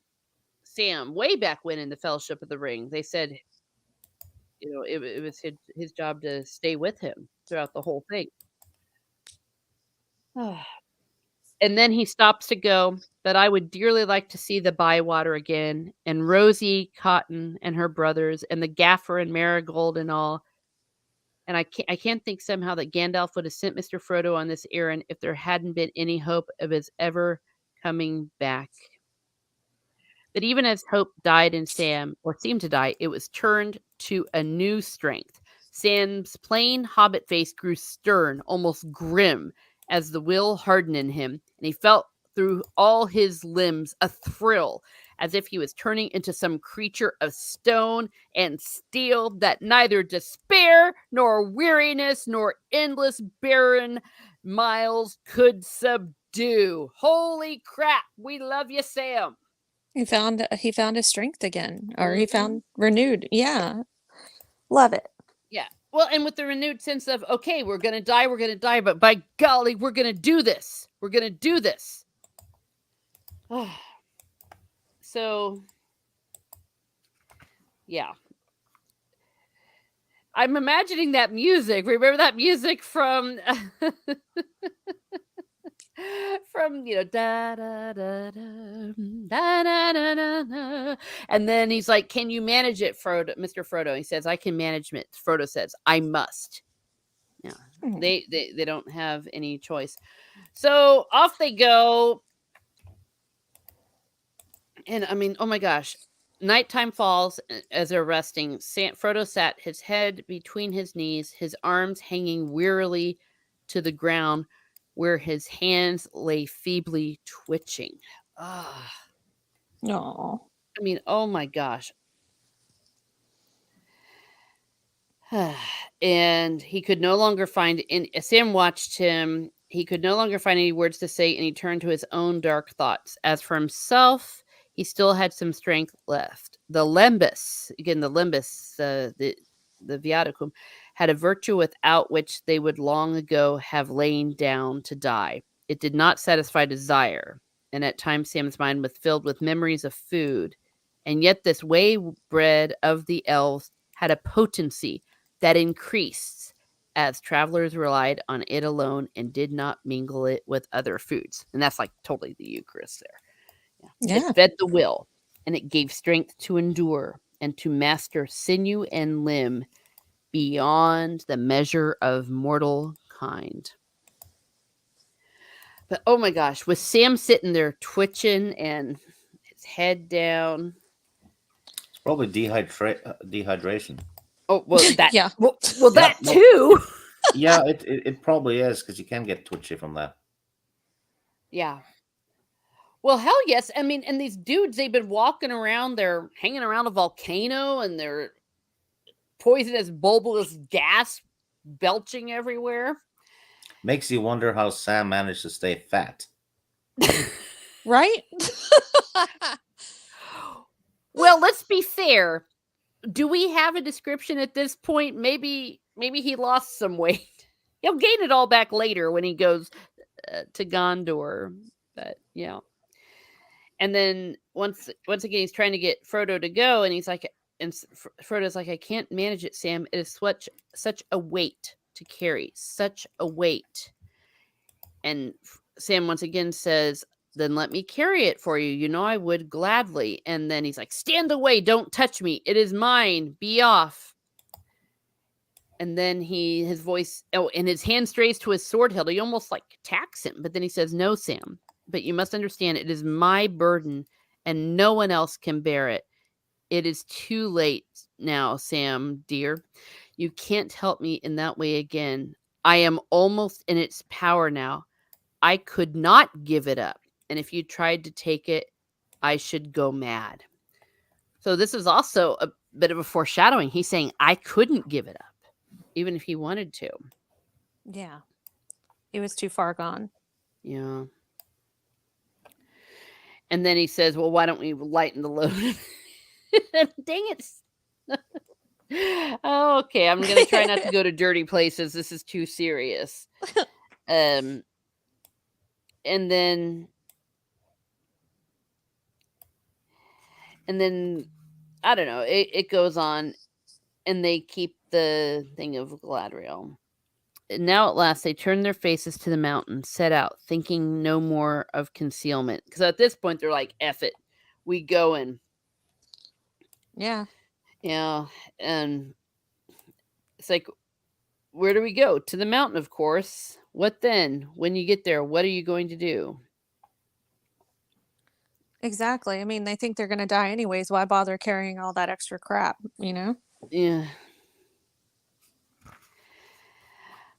Sam way back when in the Fellowship of the Ring, they said, it was his job to stay with him throughout the whole thing. And then he stops to go, but I would dearly like to see the Bywater again, and Rosie, Cotton, and her brothers, and the Gaffer and Marigold and all. And I can't think somehow that Gandalf would have sent Mr. Frodo on this errand if there hadn't been any hope of his ever coming back. But even as hope died in Sam, or seemed to die, it was turned to a new strength. Sam's plain hobbit face grew stern, almost grim, as the will hardened in him, and he felt through all his limbs a thrill, as if he was turning into some creature of stone and steel that neither despair, nor weariness, nor endless barren miles could subdue. Holy crap! We love you, Sam. He found his strength again, or he Mhm. found renewed. Yeah. Love it. Yeah. Well, and with the renewed sense of, okay, we're going to die, but by golly, we're going to do this. We're going to do this. So, yeah. I'm imagining that music. Remember that music from from da da da da da da da da da. And then he's like, "Can you manage it, Frodo, Mr. Frodo?" He says, "I can manage it." Frodo says, "I must." Yeah. Mhm. They don't have any choice. So off they go. And I mean, oh my gosh. Nighttime falls as they're resting. Frodo sat, his head between his knees, his arms hanging wearily to the ground, where his hands lay feebly twitching. Ah, Aw. I mean, oh my gosh. And he could no longer find Sam watched him. He could no longer find any words to say, and he turned to his own dark thoughts. As for himself, he still had some strength left. The limbus, again, the viaticum, had a virtue without which they would long ago have lain down to die. It did not satisfy desire, and at times Sam's mind was filled with memories of food. And yet this way bread of the elves had a potency that increased as travelers relied on it alone and did not mingle it with other foods. And that's like totally the Eucharist there. Yeah. Yeah. It fed the will, and it gave strength to endure and to master sinew and limb beyond the measure of mortal kind. But oh my gosh, with Sam sitting there twitching and his head down. It's probably dehydration. Oh well, that Yeah. well Yeah, that well, too. yeah, it probably is because you can get twitchy from that. Yeah. Well, hell yes. I mean, and these dudes, they've been walking around, they're hanging around a volcano and they're poisonous, bulbous gas belching everywhere. Makes you wonder how Sam managed to stay fat. Right? Well, let's be fair. Do we have a description at this point? Maybe he lost some weight. He'll gain it all back later when he goes to Gondor. But yeah. And then once again, he's trying to get Frodo to go, and he's like, and Frodo's like, "I can't manage it, Sam. It is such a weight to carry, such a weight." And Sam once again says, "Then let me carry it for you. You know I would gladly." And then he's like, "Stand away! Don't touch me! It is mine. Be off!" And then his voice, and his hand strays to his sword hilt. He almost like attacks him, but then he says, "No, Sam. But you must understand, it is my burden, and no one else can bear it. It is too late now, Sam, dear. You can't help me in that way again. I am almost in its power now. I could not give it up. And if you tried to take it, I should go mad." So this is also a bit of a foreshadowing. He's saying, I couldn't give it up, even if he wanted to. Yeah. He was too far gone. Yeah. And then he says, "Well, why don't we lighten the load?" Dang it. Oh, okay, I'm going to try not to go to dirty places. This is too serious. And then I don't know. It goes on, and they keep the thing of Galadriel. And now at last they turn their faces to the mountain, set out, thinking no more of concealment. Because at this point they're like, "F it, we going." Yeah. Yeah, and it's like, where do we go? To the mountain, of course. What then? When you get there, what are you going to do? Exactly. I mean, they think they're going to die anyways. Why bother carrying all that extra crap, you know? Yeah.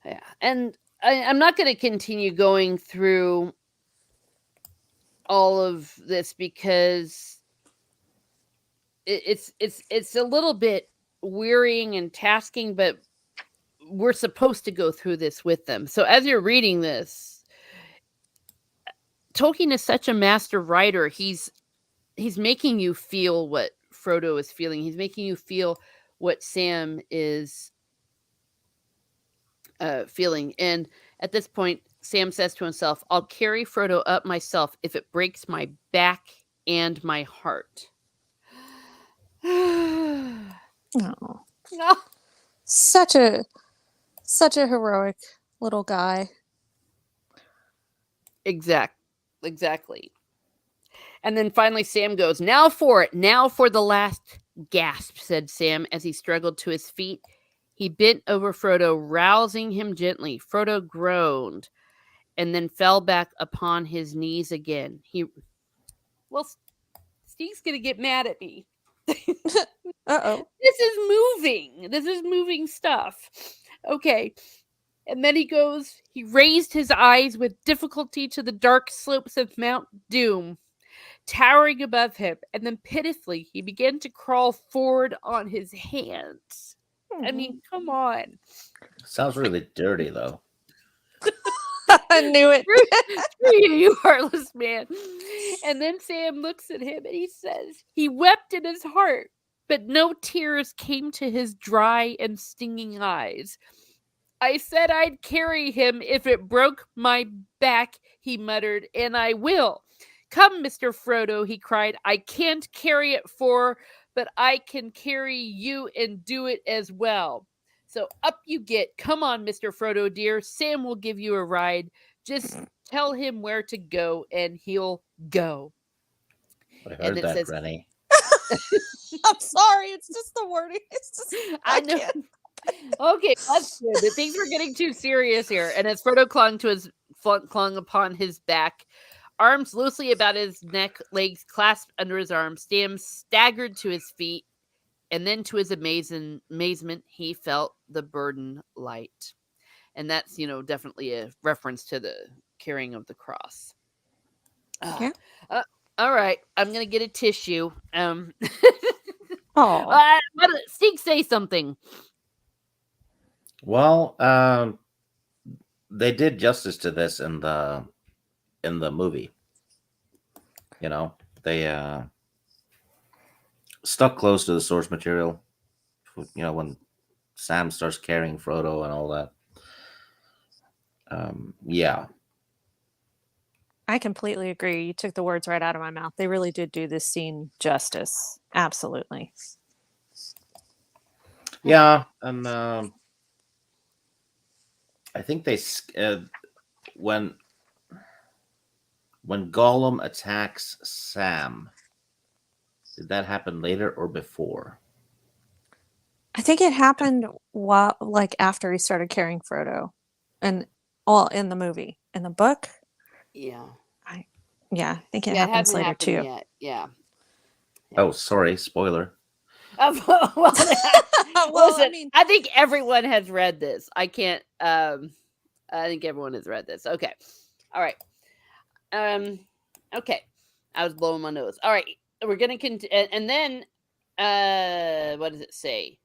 Yeah. And I'm not going to continue going through all of this because it's a little bit wearying and tasking, but we're supposed to go through this with them. So as you're reading this, Tolkien is such a master writer. He's making you feel what Frodo is feeling. He's making you feel what Sam is feeling. And at this point, Sam says to himself, "I'll carry Frodo up myself if it breaks my back and my heart." Oh, No. such a heroic little guy. Exactly. And then finally Sam goes, "Now for it. Now for the last gasp," said Sam as he struggled to his feet. He bent over Frodo, rousing him gently. Frodo groaned and then fell back upon his knees again. Well, Steve's going to get mad at me. Uh-oh. This is moving stuff. Okay. And then he raised his eyes with difficulty to the dark slopes of Mount Doom, towering above him, and then pitifully he began to crawl forward on his hands. I mean, come on. Sounds really dirty, though. I knew it. Screw you, you heartless man. And then Sam looks at him and he says, he wept in his heart, but no tears came to his dry and stinging eyes. "I said I'd carry him if it broke my back," he muttered, "and I will. Come, Mr. Frodo," he cried. "I can't carry it but I can carry you and do it as well. So up you get. Come on, Mr. Frodo, dear. Sam will give you a ride. Just tell him where to go and he'll go." I And heard it that, says, Granny. I'm sorry. It's just the wording. It's just I know. can't. Okay, that's good. But things were getting too serious here. And as Frodo clung upon his back, arms loosely about his neck, legs clasped under his arms, Sam staggered to his feet, and then to his amazement, he felt the burden light. And that's, definitely a reference to the carrying of the cross. Yeah. All right, I'm going to get a tissue. Oh. Steve, say something. Well, they did justice to this in the movie. They stuck close to the source material. When Sam starts carrying Frodo and all that. Yeah. I completely agree. You took the words right out of my mouth. They really did do this scene justice. Absolutely. Yeah, and I think when Gollum attacks Sam, did that happen later or before? I think it happened after he started carrying Frodo, and all in the movie. In the book, Yeah. I think it It happens hasn't later happened too. yet. Yeah. Oh, sorry, spoiler. Well, Well, listen, I think everyone has read this. I can't. I think everyone has read this. Okay. All right. Okay. I was blowing my nose. All right. We're gonna continue, and then, what does it say?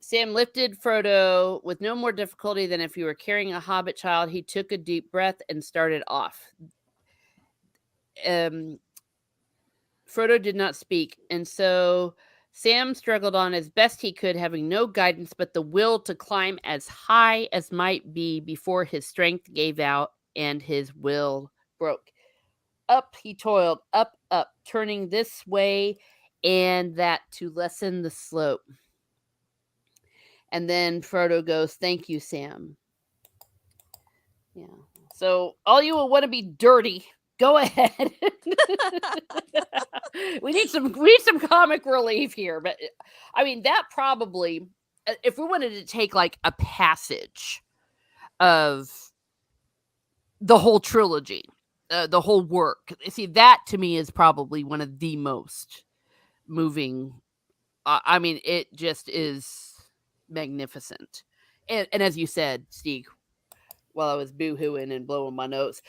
Sam lifted Frodo with no more difficulty than if he were carrying a hobbit child. He took a deep breath and started off. Frodo did not speak, and so Sam struggled on as best he could, having no guidance but the will to climb as high as might be before his strength gave out and his will broke. Up he toiled, up, turning this way and that to lessen the slope. And then Frodo goes, "Thank you, Sam." Yeah. So all you will want to be dirty, go ahead. we need some comic relief here, but I mean that probably if we wanted to take like a passage of the whole trilogy, the whole work, see, that to me is probably one of the most moving. I mean, it just is magnificent. And as you said, Steve, while I was boo-hooing and blowing my nose,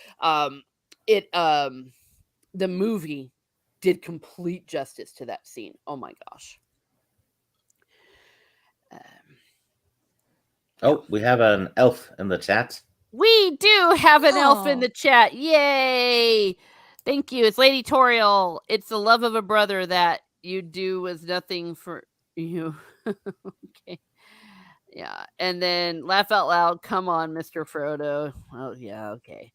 it the movie did complete justice to that scene. Oh my gosh. Oh, we have an elf in the chat. We do have an elf in Oh. the chat. Yay! Thank you. It's Lady Toriel. It's the love of a brother that you do was nothing for you. Okay. Yeah. And then laugh out loud. Come on, Mr. Frodo. Oh, yeah. Okay.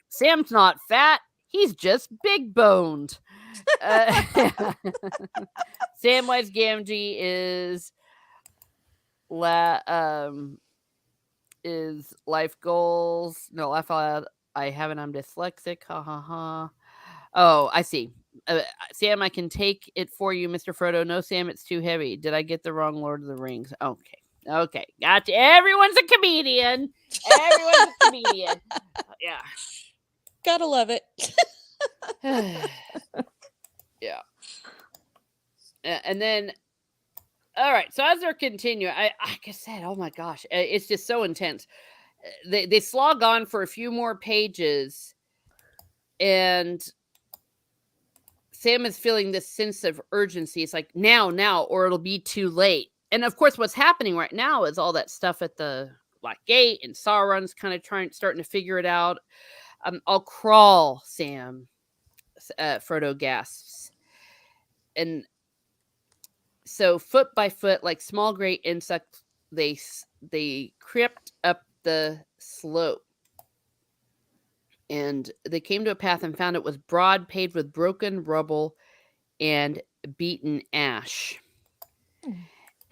Sam's not fat. He's just big boned. Samwise Gamgee is is life goals. No, laugh out loud. I haven't. I'm dyslexic. Ha ha ha. Oh, I see. Sam, I can take it for you, Mr. Frodo. No, Sam, it's too heavy. Did I get the wrong Lord of the Rings? Okay. Okay. Gotcha. Everyone's a comedian. Everyone's a comedian. Yeah. Gotta love it. Yeah. And then, all right. So as they're continuing, like I said, oh my gosh, it's just so intense. They slog on for a few more pages, and Sam is feeling this sense of urgency. It's like now, or it'll be too late. And of course, what's happening right now is all that stuff at the Black Gate, and Sauron's kind of starting to figure it out. I'll crawl, Sam. Frodo gasps, and so foot by foot, like small gray insects, they crept up the slope. And they came to a path and found it was broad, paved with broken rubble and beaten ash.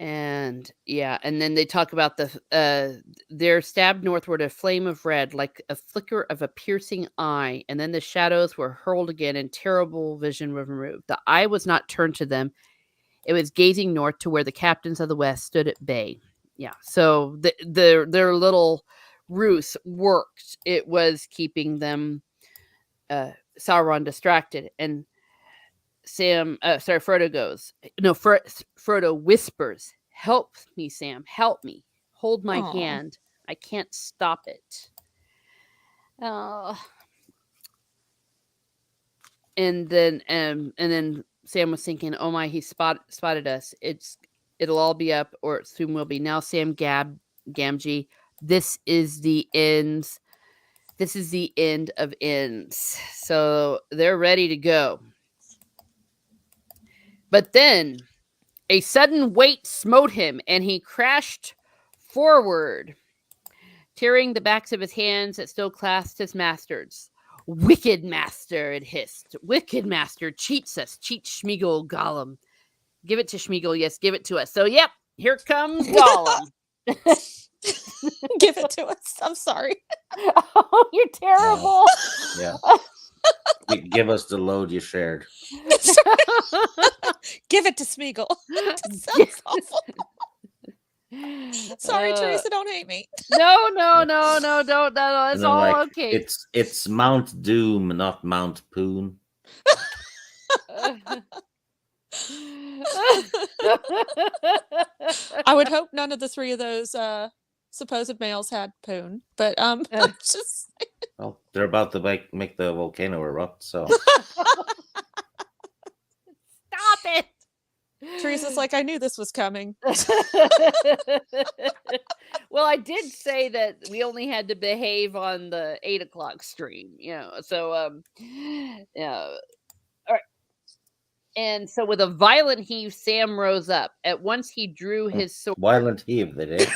And yeah, and then they talk about they're stabbed northward, a flame of red, like a flicker of a piercing eye, and then the shadows were hurled again, and terrible vision was removed. The eye was not turned to them; it was gazing north to where the captains of the west stood at bay. Yeah, so their little ruse worked. It was keeping them Sauron distracted, and Frodo goes, no, Frodo whispers, "Help me, Sam, help me. Hold my hand. I can't stop it." And then Sam was thinking, "Oh my, he spotted us. It'll all be up, or it soon will be." Now, Sam Gamgee, this is the end. This is the end of ends. So they're ready to go. But then a sudden weight smote him, and he crashed forward, tearing the backs of his hands that still clasped his master's. "Wicked master," it hissed. "Wicked master cheats us. Cheats Schmeagol Gollum. Give it to Schmeagol. Yes, give it to us." So, yep, here comes Gollum. Give it to us. I'm sorry. Oh, you're terrible. Yeah. Give us the load you shared. Give it to Smeagol. That sounds awful. Sorry, Teresa, don't hate me. No, don't. No, it's all like, okay. It's Mount Doom, not Mount Poon. I would hope none of the three of those supposed males had poon, but just well, they're about to make the volcano erupt, so stop it. Teresa's like, I knew this was coming. Well, I did say that we only had to behave on the 8 o'clock stream, so yeah. All right. And so with a violent heave, Sam rose up. At once he drew his sword. Violent heave, they did.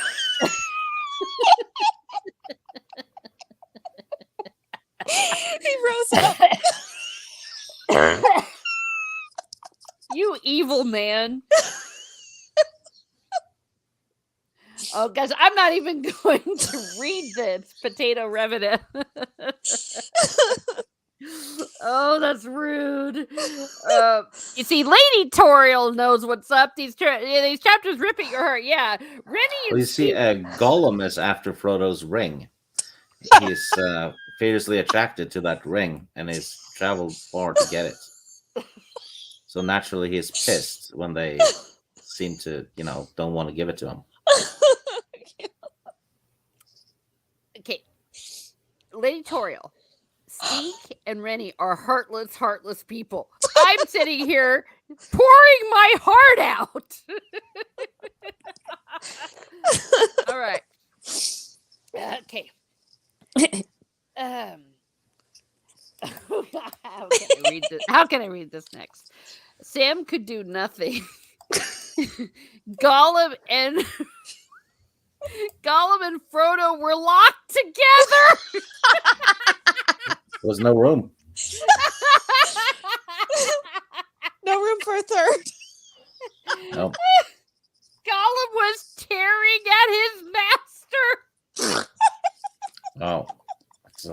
He rose up. You evil man. Oh, guys, I'm not even going to read this, Potato Revenant. Oh, that's rude. You see, Lady Toriel knows what's up. These chapters rip at your heart. Yeah, Rennie Well, and you see, Steve. Gollum is after Frodo's ring. He's fiercely attracted to that ring and has traveled far to get it. So naturally, he's pissed when they seem to, don't want to give it to him. Okay, Lady Toriel, Steve, and Rennie are heartless people. I'm sitting here pouring my heart out. All right. Okay. How can I read this next? Sam could do nothing. Gollum and Frodo were locked together. There was no room. No room for a third. No. Gollum was tearing at his master. Oh. It's,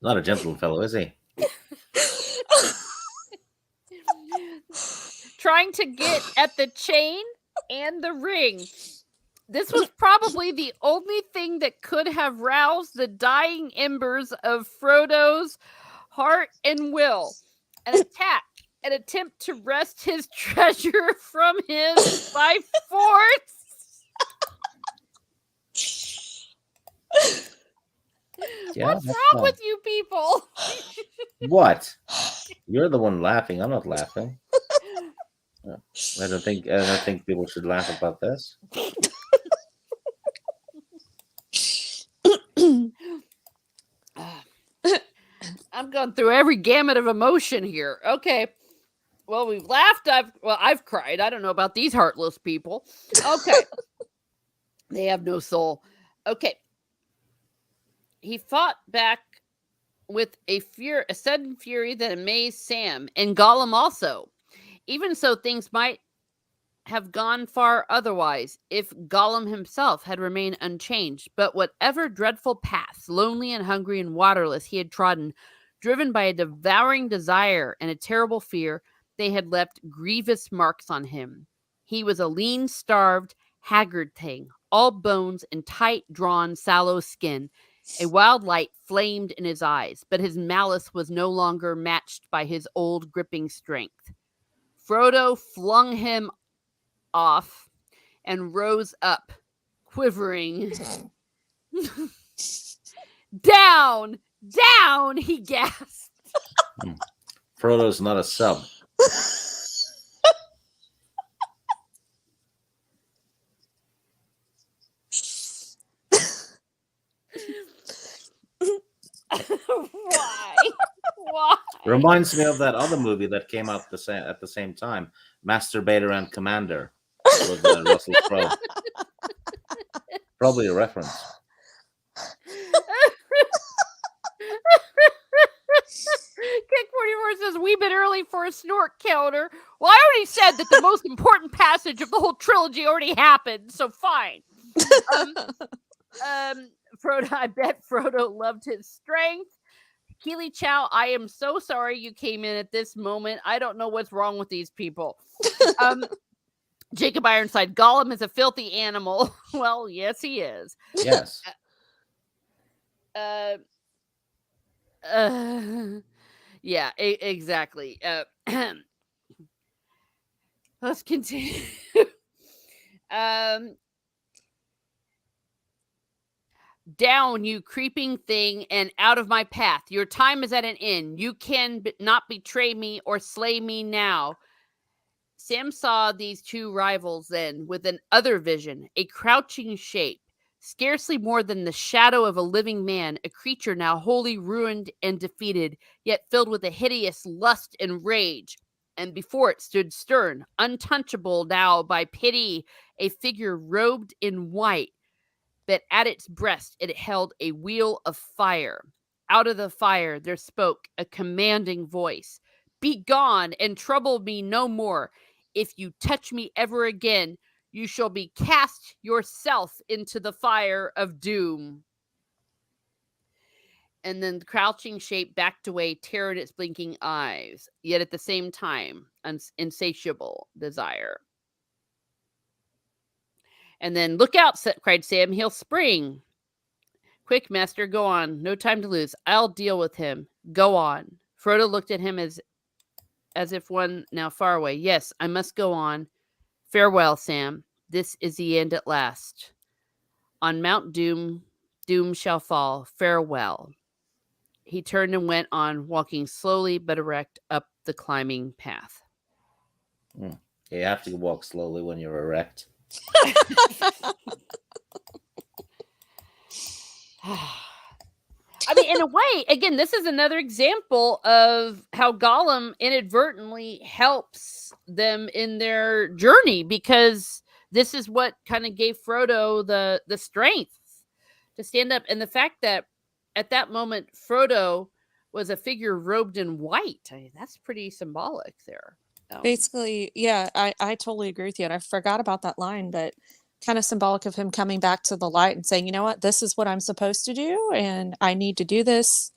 not a gentle fellow, is he? Trying to get at the chain and the ring. This was probably the only thing that could have roused the dying embers of Frodo's heart and will. An attempt to wrest his treasure from him by force. Yeah, What's wrong with you people? What? You're the one laughing. I'm not laughing. I don't think people should laugh about this. I'm going through every gamut of emotion here. Okay. Well, we've laughed. I've cried. I don't know about these heartless people. Okay. They have no soul. Okay. He fought back with a sudden fury that amazed Sam and Gollum also. Even so, things might have gone far otherwise if Gollum himself had remained unchanged. But whatever dreadful paths, lonely and hungry and waterless, he had trodden, driven by a devouring desire and a terrible fear, they had left grievous marks on him. He was a lean, starved, haggard thing, all bones and tight-drawn, sallow skin. A wild light flamed in his eyes, but his malice was no longer matched by his old gripping strength. Frodo flung him off and rose up, quivering. Down! Down! He gasped. Frodo's not a sub. Why? Why? Reminds me of that other movie that came out at the same time, Masturbator and Commander, with Russell Crowe. Probably a reference. Kick 44 says, "Wee bit early for a snort counter." Well, I already said that the most important passage of the whole trilogy already happened, so fine. Frodo, I bet Frodo loved his strength. Keely Chow, I am so sorry you came in at this moment. I don't know what's wrong with these people. Jacob Ironside, Gollum is a filthy animal. Well, yes, he is. Yes. Yeah, exactly. Let's continue. Down, you creeping thing, and out of my path. Your time is at an end. You can not betray me or slay me now. Sam saw these two rivals then with an other vision, a crouching shape, scarcely more than the shadow of a living man, a creature now wholly ruined and defeated, yet filled with a hideous lust and rage. And before it stood stern, untouchable now by pity, a figure robed in white, but at its breast it held a wheel of fire. Out of the fire there spoke a commanding voice. Be gone and trouble me no more. If you touch me ever again, you shall be cast yourself into the fire of doom. And then the crouching shape backed away, terror in its blinking eyes, yet at the same time, insatiable desire. And then, look out, cried Sam. He'll spring. Quick, master, go on. No time to lose. I'll deal with him. Go on. Frodo looked at him as if one now far away. Yes, I must go on. Farewell, Sam. This is the end at last. On Mount Doom, doom shall fall. Farewell. He turned and went on, walking slowly but erect up the climbing path. You have to walk slowly when you're erect. I mean, in a way, again, this is another example of how Gollum inadvertently helps them in their journey, because this is what kind of gave Frodo the strength to stand up. And the fact that at that moment, Frodo was a figure robed in white. I mean, that's pretty symbolic there. Basically, yeah, I totally agree with you. And I forgot about that line, but kind of symbolic of him coming back to the light and saying, you know what, this is what I'm supposed to do, and I need to do this.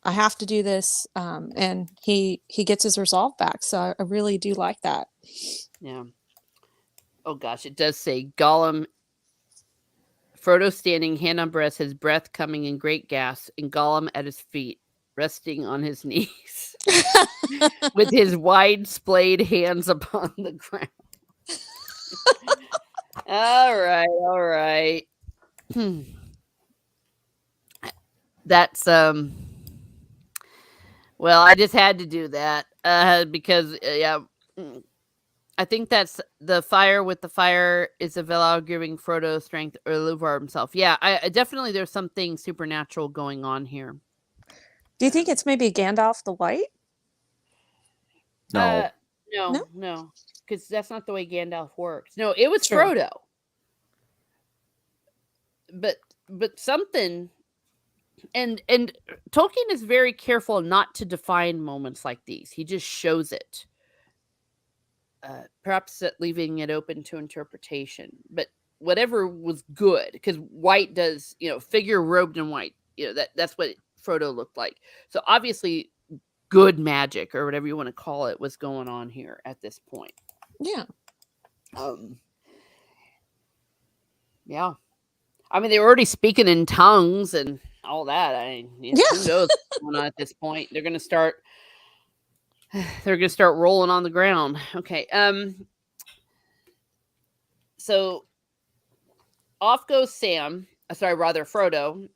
I have to do this. And he gets his resolve back. So I really do like that. Yeah. Oh gosh, it does say Gollum. Frodo standing, hand on breast, his breath coming in great gasps, and Gollum at his feet, resting on his knees, with his wide splayed hands upon the ground. All right. That's well, I just had to do that because yeah, I think that's the fire with the fire is a Velar giving Frodo strength or Luvar himself. Yeah, I definitely there's something supernatural going on here. Do you think it's maybe Gandalf the White? No. No, because that's not the way Gandalf works. No, it was True. Frodo. But something, and Tolkien is very careful not to define moments like these. He just shows it. Perhaps leaving it open to interpretation. But whatever was good, because white does, figure robed in white, that's what Frodo looked like. So obviously good magic or whatever you want to call it was going on here at this point. Yeah. Yeah. I mean, they were already speaking in tongues and all that. Who knows what's going on at this point? They're going to start rolling on the ground. Okay. So off goes Sam. Frodo.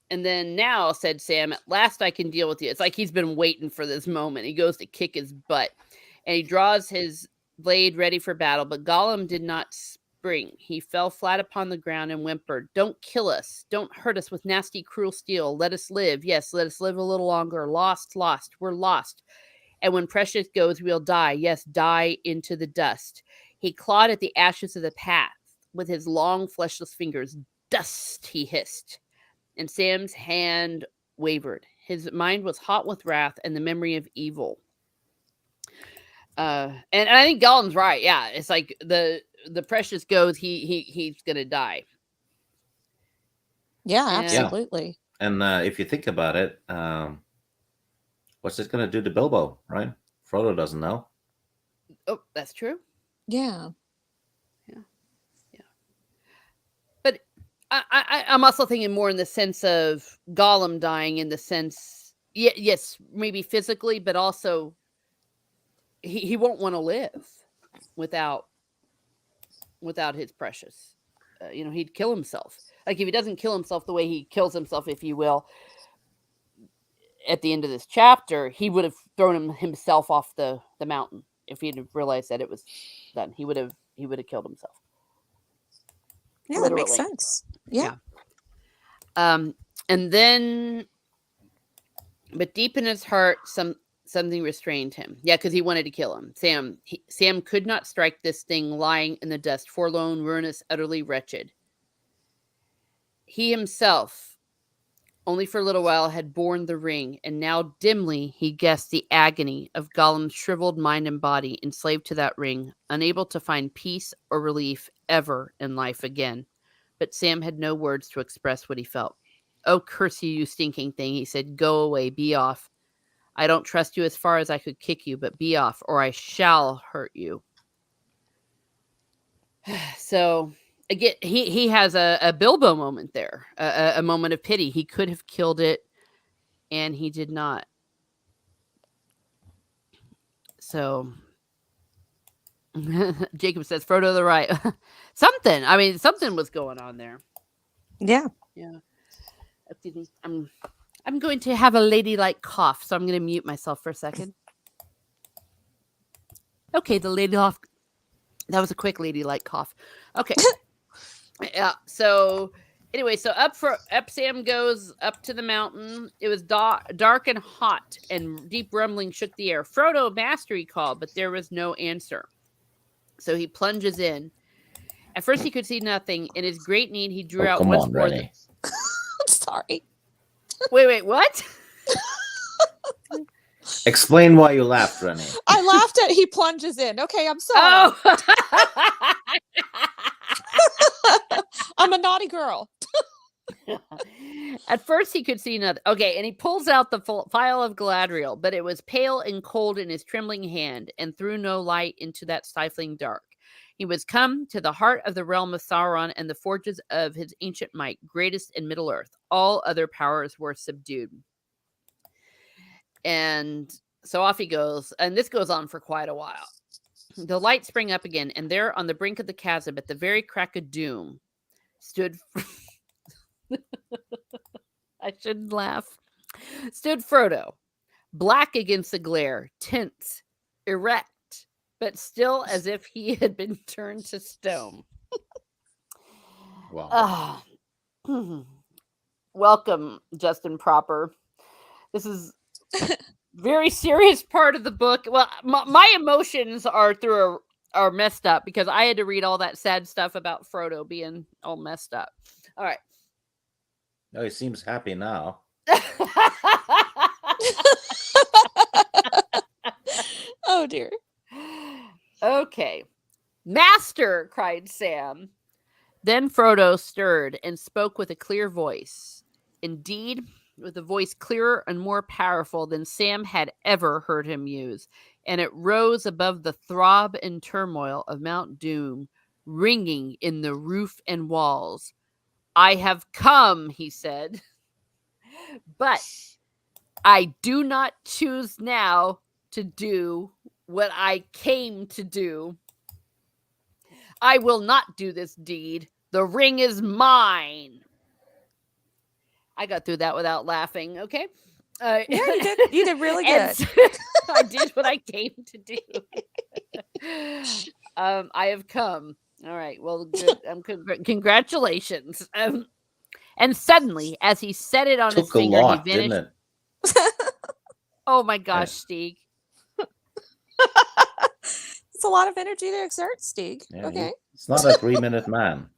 And then now, said Sam, at last I can deal with you. It's like he's been waiting for this moment. He goes to kick his butt. And he draws his blade ready for battle. But Gollum did not spring. He fell flat upon the ground and whimpered, "Don't kill us. Don't hurt us with nasty, cruel steel. Let us live. Yes, let us live a little longer. Lost. We're lost. And when Precious goes, we'll die. Yes, die into the dust." He clawed at the ashes of the path with his long, fleshless fingers. "Dust," he hissed. And Sam's hand wavered. His mind was hot with wrath and the memory of evil. And I think Gollum's right. Yeah, it's like the Precious goes, he's gonna die. Yeah, absolutely. And if you think about it, what's it gonna do to Bilbo? Right? Frodo doesn't know. Oh, that's true. Yeah. But I'm also thinking more in the sense of Gollum dying, in the sense, yes, maybe physically, but also he won't want to live without his Precious. He'd kill himself. Like if he doesn't kill himself the way he kills himself, if you will, at the end of this chapter, he would have thrown himself off the mountain if he'd have realized that it was done. He would have killed himself. Yeah, that makes sense. Yeah. And then, but deep in his heart, something restrained him. Yeah, because he wanted to kill him. Sam could not strike this thing lying in the dust, forlorn, ruinous, utterly wretched. He himself, only for a little while, had borne the ring, and now dimly he guessed the agony of Gollum's shriveled mind and body, enslaved to that ring, unable to find peace or relief ever in life again. But Sam had no words to express what he felt. "Oh, curse you, you stinking thing," he said. "Go away, be off. I don't trust you as far as I could kick you, but be off, or I shall hurt you." So again, he has a Bilbo moment there, a moment of pity. He could have killed it, and he did not. So Jacob says, "Frodo the right." Something. I mean, something was going on there. Yeah. Yeah. Excuse me. I'm going to have a ladylike cough, so I'm going to mute myself for a second. Okay, the ladylike. That was a quick ladylike cough. Okay. Yeah. So anyway, so up Sam goes up to the mountain. It was dark and hot, and deep rumbling shook the air. Frodo, master, he called, but there was no answer. So he plunges in. At first, he could see nothing. In his great need, he drew out come once on, more. Rennie. Sorry. Wait, what? Explain why you laughed, Rennie. I laughed at he plunges in. Okay, I'm sorry. Oh. I'm a naughty girl. At first, he could see nothing. Okay, and he pulls out the phial of Galadriel, but it was pale and cold in his trembling hand and threw no light into that stifling dark. He was come to the heart of the realm of Sauron and the forges of his ancient might, greatest in Middle-earth. All other powers were subdued. And so off he goes, and this goes on for quite a while. The light sprang up again, and there on the brink of the chasm, at the very crack of doom, stood... I shouldn't laugh. Stood Frodo, black against the glare, tense, erect, but still as if he had been turned to stone. Wow. Welcome, Justin Proper. This is very serious part of the book. Well, my emotions are messed up because I had to read all that sad stuff about Frodo being all messed up. All right. No, he seems happy now. Oh dear. Okay. "Master," cried Sam. Then Frodo stirred and spoke with a clear voice. Indeed, with a voice clearer and more powerful than Sam had ever heard him use, and it rose above the throb and turmoil of Mount Doom, ringing in the roof and walls. "I have come," he said, "but I do not choose now to do what I came to do. I will not do this deed. The ring is mine." I got through that without laughing, okay? Yeah, you did. You did really good. I did what I came to do. I have come. All right. Well, good. Congratulations. And suddenly, as he set it on his Took a finger, lot, he vanished. didn't it? Oh my gosh, Stieg. It's a lot of energy to exert, Stieg. Yeah, Okay. It's not a 3-minute man.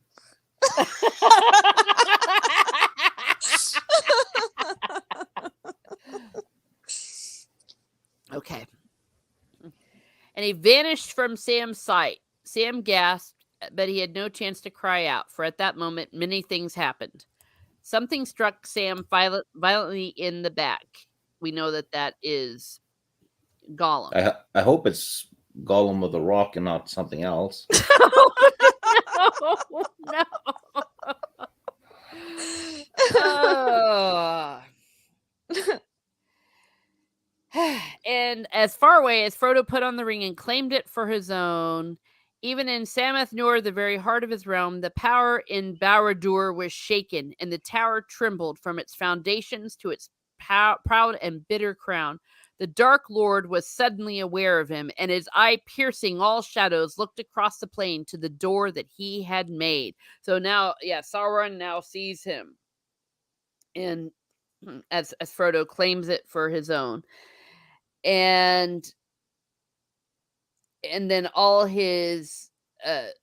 Okay. And he vanished from Sam's sight. Sam gasped, but he had no chance to cry out, for at that moment many things happened. Something struck Sam violently in the back. We know that is Gollum. I hope it's Gollum with a rock and not something else. No. Oh. And as far away as Frodo put on the ring and claimed it for his own, even in Sammath Nur, the very heart of his realm, the power in Barad-dûr was shaken, and the tower trembled from its foundations to its proud and bitter crown. The Dark Lord was suddenly aware of him, and his eye, piercing all shadows, looked across the plain to the door that he had made. So now, Sauron now sees him, and as Frodo claims it for his own. And then all his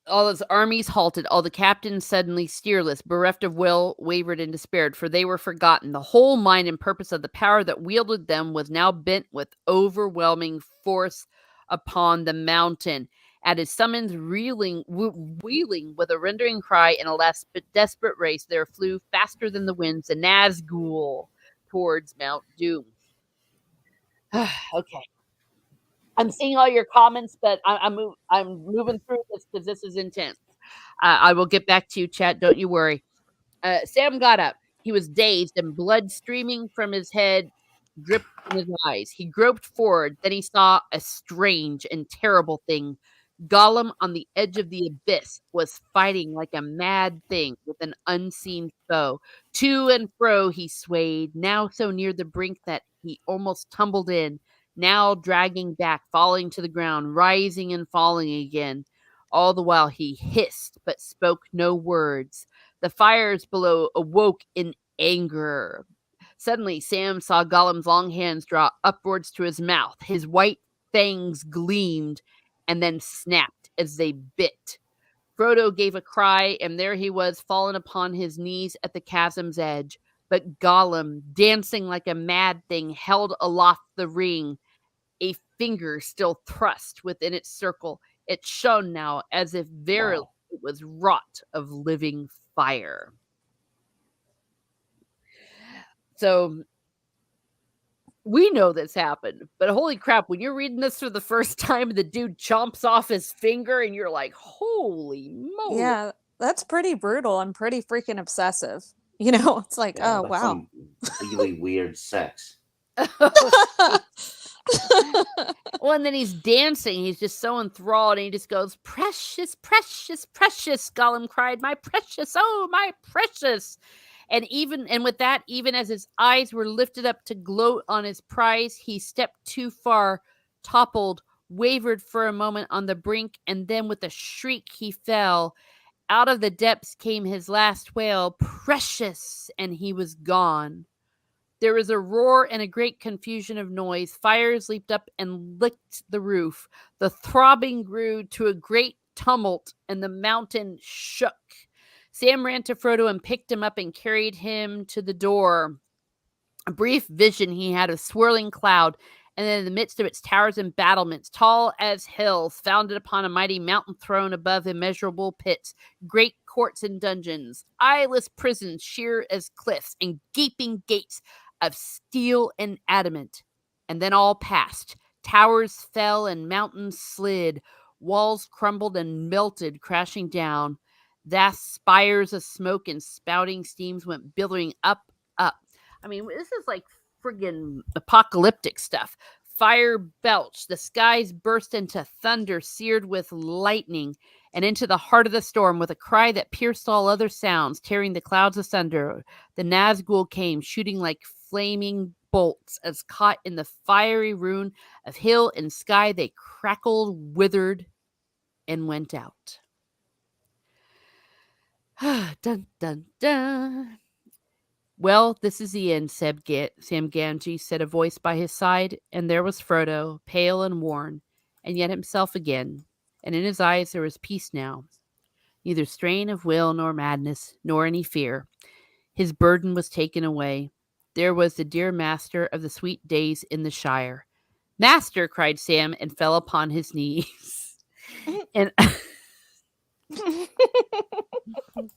armies halted, all the captains suddenly steerless, bereft of will, wavered and despaired, for they were forgotten. The whole mind and purpose of the power that wielded them was now bent with overwhelming force upon the mountain. At his summons, wheeling with a rending cry in a last desperate race, there flew faster than the winds the Nazgul towards Mount Doom. Okay. I'm seeing all your comments, but I'm moving through this because this is intense. I will get back to you, chat. Don't you worry. Sam got up. He was dazed and blood streaming from his head dripped in his eyes. He groped forward. Then he saw a strange and terrible thing. Gollum on the edge of the abyss was fighting like a mad thing with an unseen foe. To and fro he swayed, now so near the brink that he almost tumbled in, now dragging back, falling to the ground, rising and falling again. All the while he hissed but spoke no words. The fires below awoke in anger. Suddenly, Sam saw Gollum's long hands draw upwards to his mouth. His white fangs gleamed and then snapped as they bit. Frodo gave a cry, and there he was, fallen upon his knees at the chasm's edge. But Gollum, dancing like a mad thing, held aloft the ring, a finger still thrust within its circle. It shone now as if verily it was wrought of living fire. So we know this happened, but holy crap, when you're reading this for the first time, the dude chomps off his finger and you're like, holy moly. Yeah, that's pretty brutal and pretty freaking obsessive. You know, it's like, Yeah, oh, that's wow. some really weird sex. Well, and then he's dancing. He's just so enthralled, and he just goes, "Precious, precious, precious!" Gollum cried, "My precious, oh, my precious!" And with that, even as his eyes were lifted up to gloat on his prize, he stepped too far, toppled, wavered for a moment on the brink, and then with a shriek he fell. Out of the depths came his last wail, "Precious!" and he was gone. There was a roar and a great confusion of noise. Fires leaped up and licked the roof. The throbbing grew to a great tumult, and the mountain shook. Sam ran to Frodo and picked him up and carried him to the door. A brief vision he had of swirling cloud, and then in the midst of its towers and battlements, tall as hills, founded upon a mighty mountain throne above immeasurable pits, great courts and dungeons, eyeless prisons sheer as cliffs, and gaping gates of steel and adamant. And then all passed. Towers fell and mountains slid. Walls crumbled and melted, crashing down. Vast spires of smoke and spouting steams went billowing up. I mean, this is like friggin' apocalyptic stuff. Fire belched. The skies burst into thunder, seared with lightning, and into the heart of the storm with a cry that pierced all other sounds, tearing the clouds asunder. The Nazgul came, shooting like flaming bolts, as caught in the fiery ruin of hill and sky, they crackled, withered, and went out. Dun, dun, dun. Well, this is the end, Sam Gamgee, said a voice by his side, and there was Frodo, pale and worn, and yet himself again, and in his eyes there was peace now. Neither strain of will nor madness, nor any fear. His burden was taken away. There was the dear master of the sweet days in the Shire. "Master!" cried Sam, and fell upon his knees. And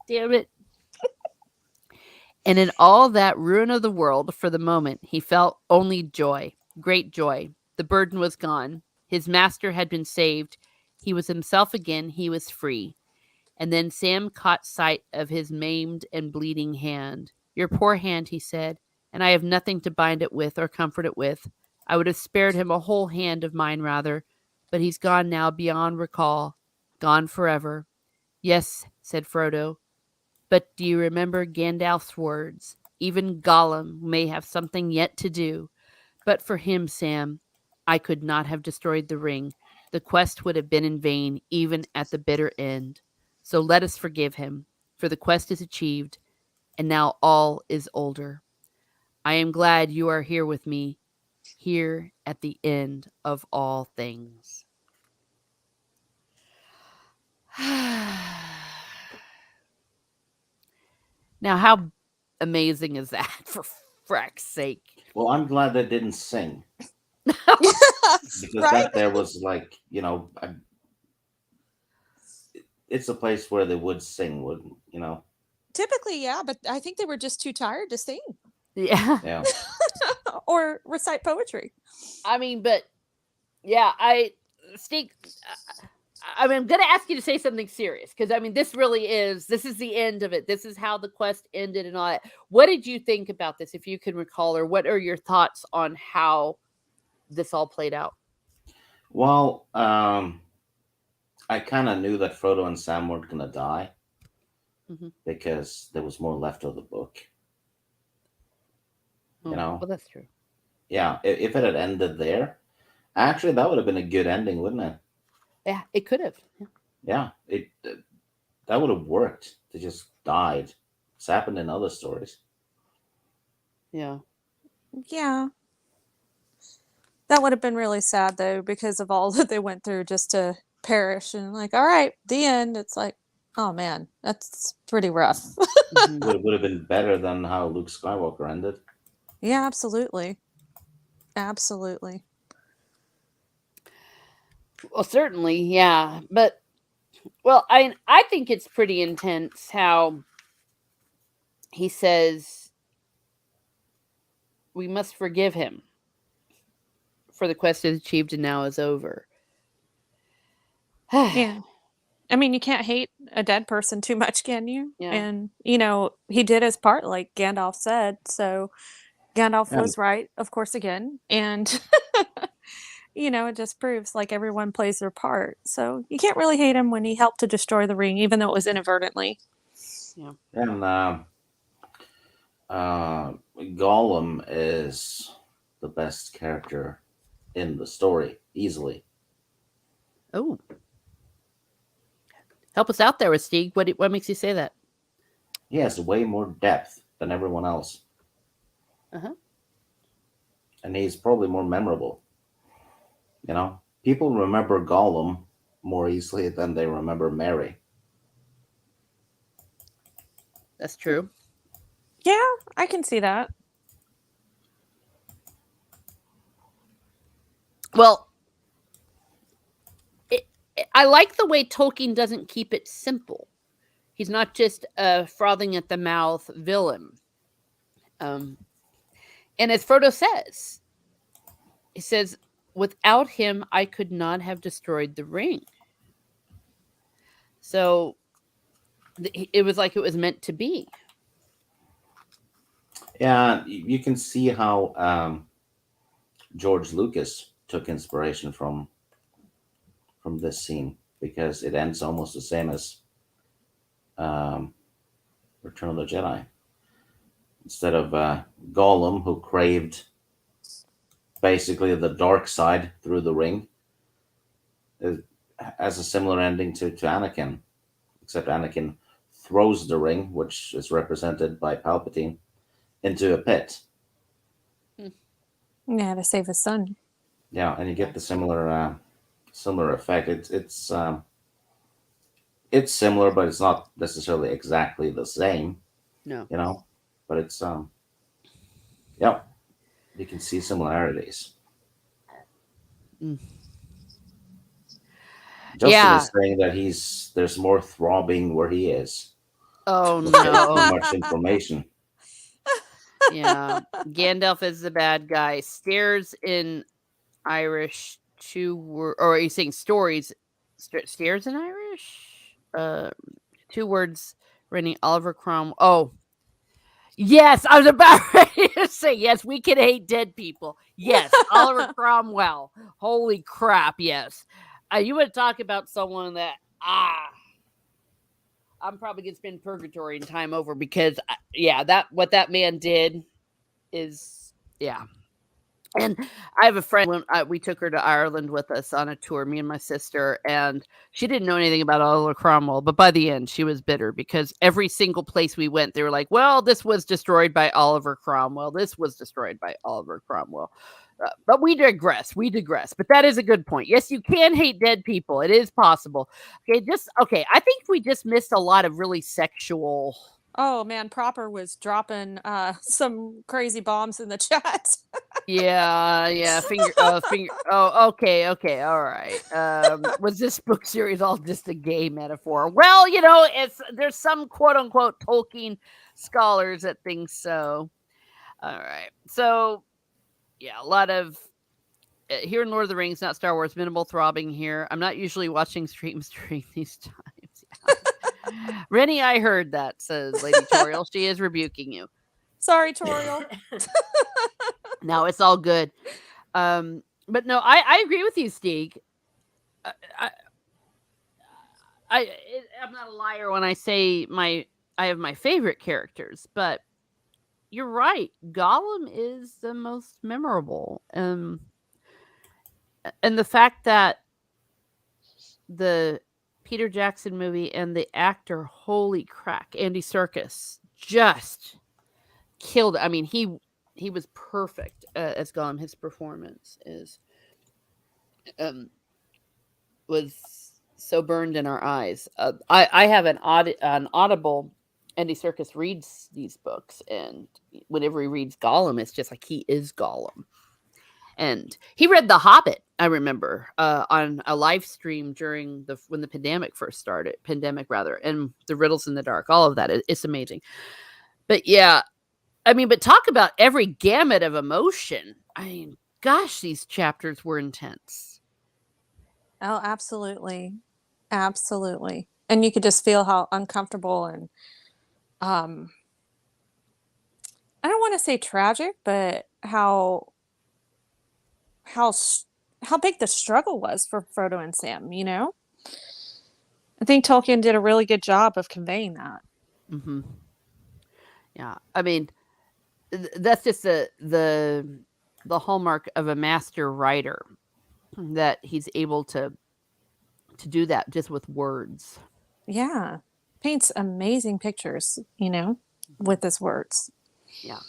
damn it. And in all that ruin of the world, for the moment, he felt only joy, great joy. The burden was gone. His master had been saved. He was himself again. He was free. And then Sam caught sight of his maimed and bleeding hand. "Your poor hand," he said, "and I have nothing to bind it with or comfort it with. I would have spared him a whole hand of mine rather, but he's gone now beyond recall, gone forever." "Yes," said Frodo, "but do you remember Gandalf's words? Even Gollum may have something yet to do. But for him, Sam, I could not have destroyed the ring. The quest would have been in vain, even at the bitter end. So let us forgive him, for the quest is achieved, and now all is older. I am glad you are here with me, here at the end of all things." Now, how amazing is that, for frack's sake? Well, I'm glad they didn't sing because Right? that there was like, it's a place where they would sing, wouldn't you know? Typically, yeah, but I think they were just too tired to sing Yeah. Yeah. or recite poetry. I mean, but yeah, Steve, I mean, I'm going to ask you to say something serious because I mean, this is the end of it. This is how the quest ended and all that. What did you think about this, if you can recall, or what are your thoughts on how this all played out? Well, I kind of knew that Frodo and Sam weren't gonna die Mm-hmm. because there was more left of the book. Oh, You know, well, that's true. yeah. If it had ended there, actually, that would have been a good ending, wouldn't it? Yeah, it could have. Yeah. Yeah, it that would have worked. They just died. It's happened in other stories. Yeah. Yeah. That would have been really sad though, because of all that they went through just to perish and like, all right, the end. It's like, oh man, that's pretty rough. Mhm. Would have been better than how Luke Skywalker ended. Yeah, absolutely. Absolutely. Well, certainly, yeah. But well, I think it's pretty intense how he says we must forgive him, for the quest is achieved and now is over. Yeah. I mean, you can't hate a dead person too much, can you? Yeah. And, he did his part, like Gandalf said. So Gandalf Yeah, was right, of course, again. And, it just proves like everyone plays their part. So you can't really hate him when he helped to destroy the ring, even though it was inadvertently. Yeah. and Gollum is the best character in the story, easily. Oh, help us out there with Steve. What makes you say that? He has way more depth than everyone else, Uh-huh. and he's probably more memorable. You know, people remember Gollum more easily than they remember Mary. That's true. Yeah, I can see that. Well, I like the way Tolkien doesn't keep it simple. He's not just a frothing at the mouth villain. Um, and as Frodo says, he says, "Without him, I could not have destroyed the ring." So it was like it was meant to be. Yeah, you can see how George Lucas took inspiration from this scene because it ends almost the same as um, Return of the Jedi. Instead of Gollum, who craved basically the dark side through the ring, it has a similar ending to Anakin, except Anakin throws the ring, which is represented by Palpatine, into a pit. Yeah, to save his son. Yeah, and you get the similar effect. It's similar, but it's not necessarily exactly the same. No. You know, but it's yeah, you can see similarities. Mm. Justin Yeah. is saying that there's more throbbing where he is. Oh There's too no. much information. Yeah. Gandalf is the bad guy. Stairs in Irish, or are you saying stories? Stairs in Irish? Two words. Rennie Oliver Cromwell. Oh, yes, I was about ready to say yes. We can hate dead people. Yes, Oliver Cromwell. Holy crap! Yes, you want to talk about someone that I'm probably gonna spend purgatory and time over because yeah, that what that man did is yeah. And I have a friend when we took her to Ireland with us on a tour, me and my sister, and she didn't know anything about Oliver Cromwell. But by the end, she was bitter because every single place we went, they were like, "Well, this was destroyed by Oliver Cromwell. This was destroyed by Oliver Cromwell." But we digress. We digress. But that is a good point. Yes, you can hate dead people. It is possible. Okay, I think we just missed a lot of really sexual. Oh man, Proper was dropping some crazy bombs in the chat. Yeah, finger. Oh, okay, all right. Was this book series all just a gay metaphor? Well, there's some quote unquote Tolkien scholars that think so. All right, so yeah, a lot of here in Lord of the Rings, not Star Wars, minimal throbbing here. I'm not usually watching streams during these times. Yeah. Rennie, I heard that, says Lady Toriel. She is rebuking you. Sorry, Toriel. No, it's all good. But no, I agree with you, Steeg. I, I'm not a liar when I say I have my favorite characters, but you're right. Gollum is the most memorable, and the fact that the Peter Jackson movie and the actor, holy crack, Andy Serkis, just killed. I mean, he was perfect as Gollum. His performance was so burned in our eyes. I have an Audible. Andy Serkis reads these books, and whenever he reads Gollum, it's just like he is Gollum. And he read The Hobbit, I remember, on a live stream during when the pandemic first started, and The Riddles in the Dark, all of that. It's amazing. But yeah, but talk about every gamut of emotion. I mean, gosh, these chapters were intense. Oh, absolutely. Absolutely. And you could just feel how uncomfortable and I don't want to say tragic, but how big the struggle was for Frodo and Sam, I think Tolkien did a really good job of conveying that. Mm-hmm. Yeah, I mean, that's just the hallmark of a master writer, that he's able to do that just with words. Yeah. Paints amazing pictures, with his words. Yeah.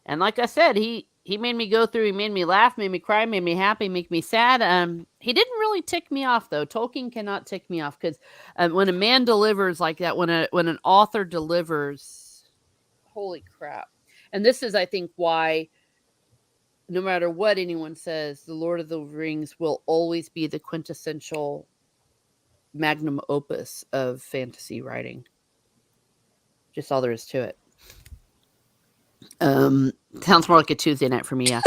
And like I said, he made me go through, he made me laugh, made me cry, made me happy, make me sad. He didn't really tick me off, though. Tolkien cannot tick me off, because when a man delivers like that, when an author delivers, holy crap. And this is, I think, why no matter what anyone says, The Lord of the Rings will always be the quintessential magnum opus of fantasy writing. Just all there is to it. Sounds more like a Tuesday night for me. Yeah.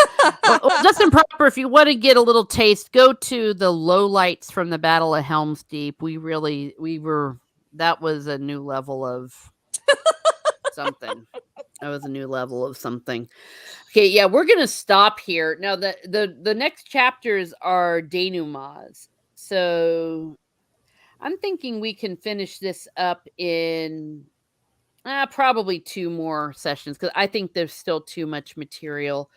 well, Justin Proper, if you want to get a little taste, go to the lowlights from the Battle of Helm's Deep. That was a new level of something. That was a new level of something. Okay, yeah, we're gonna stop here. Now the next chapters are denouements. So I'm thinking we can finish this up in probably 2 more sessions, because I think there's still too much material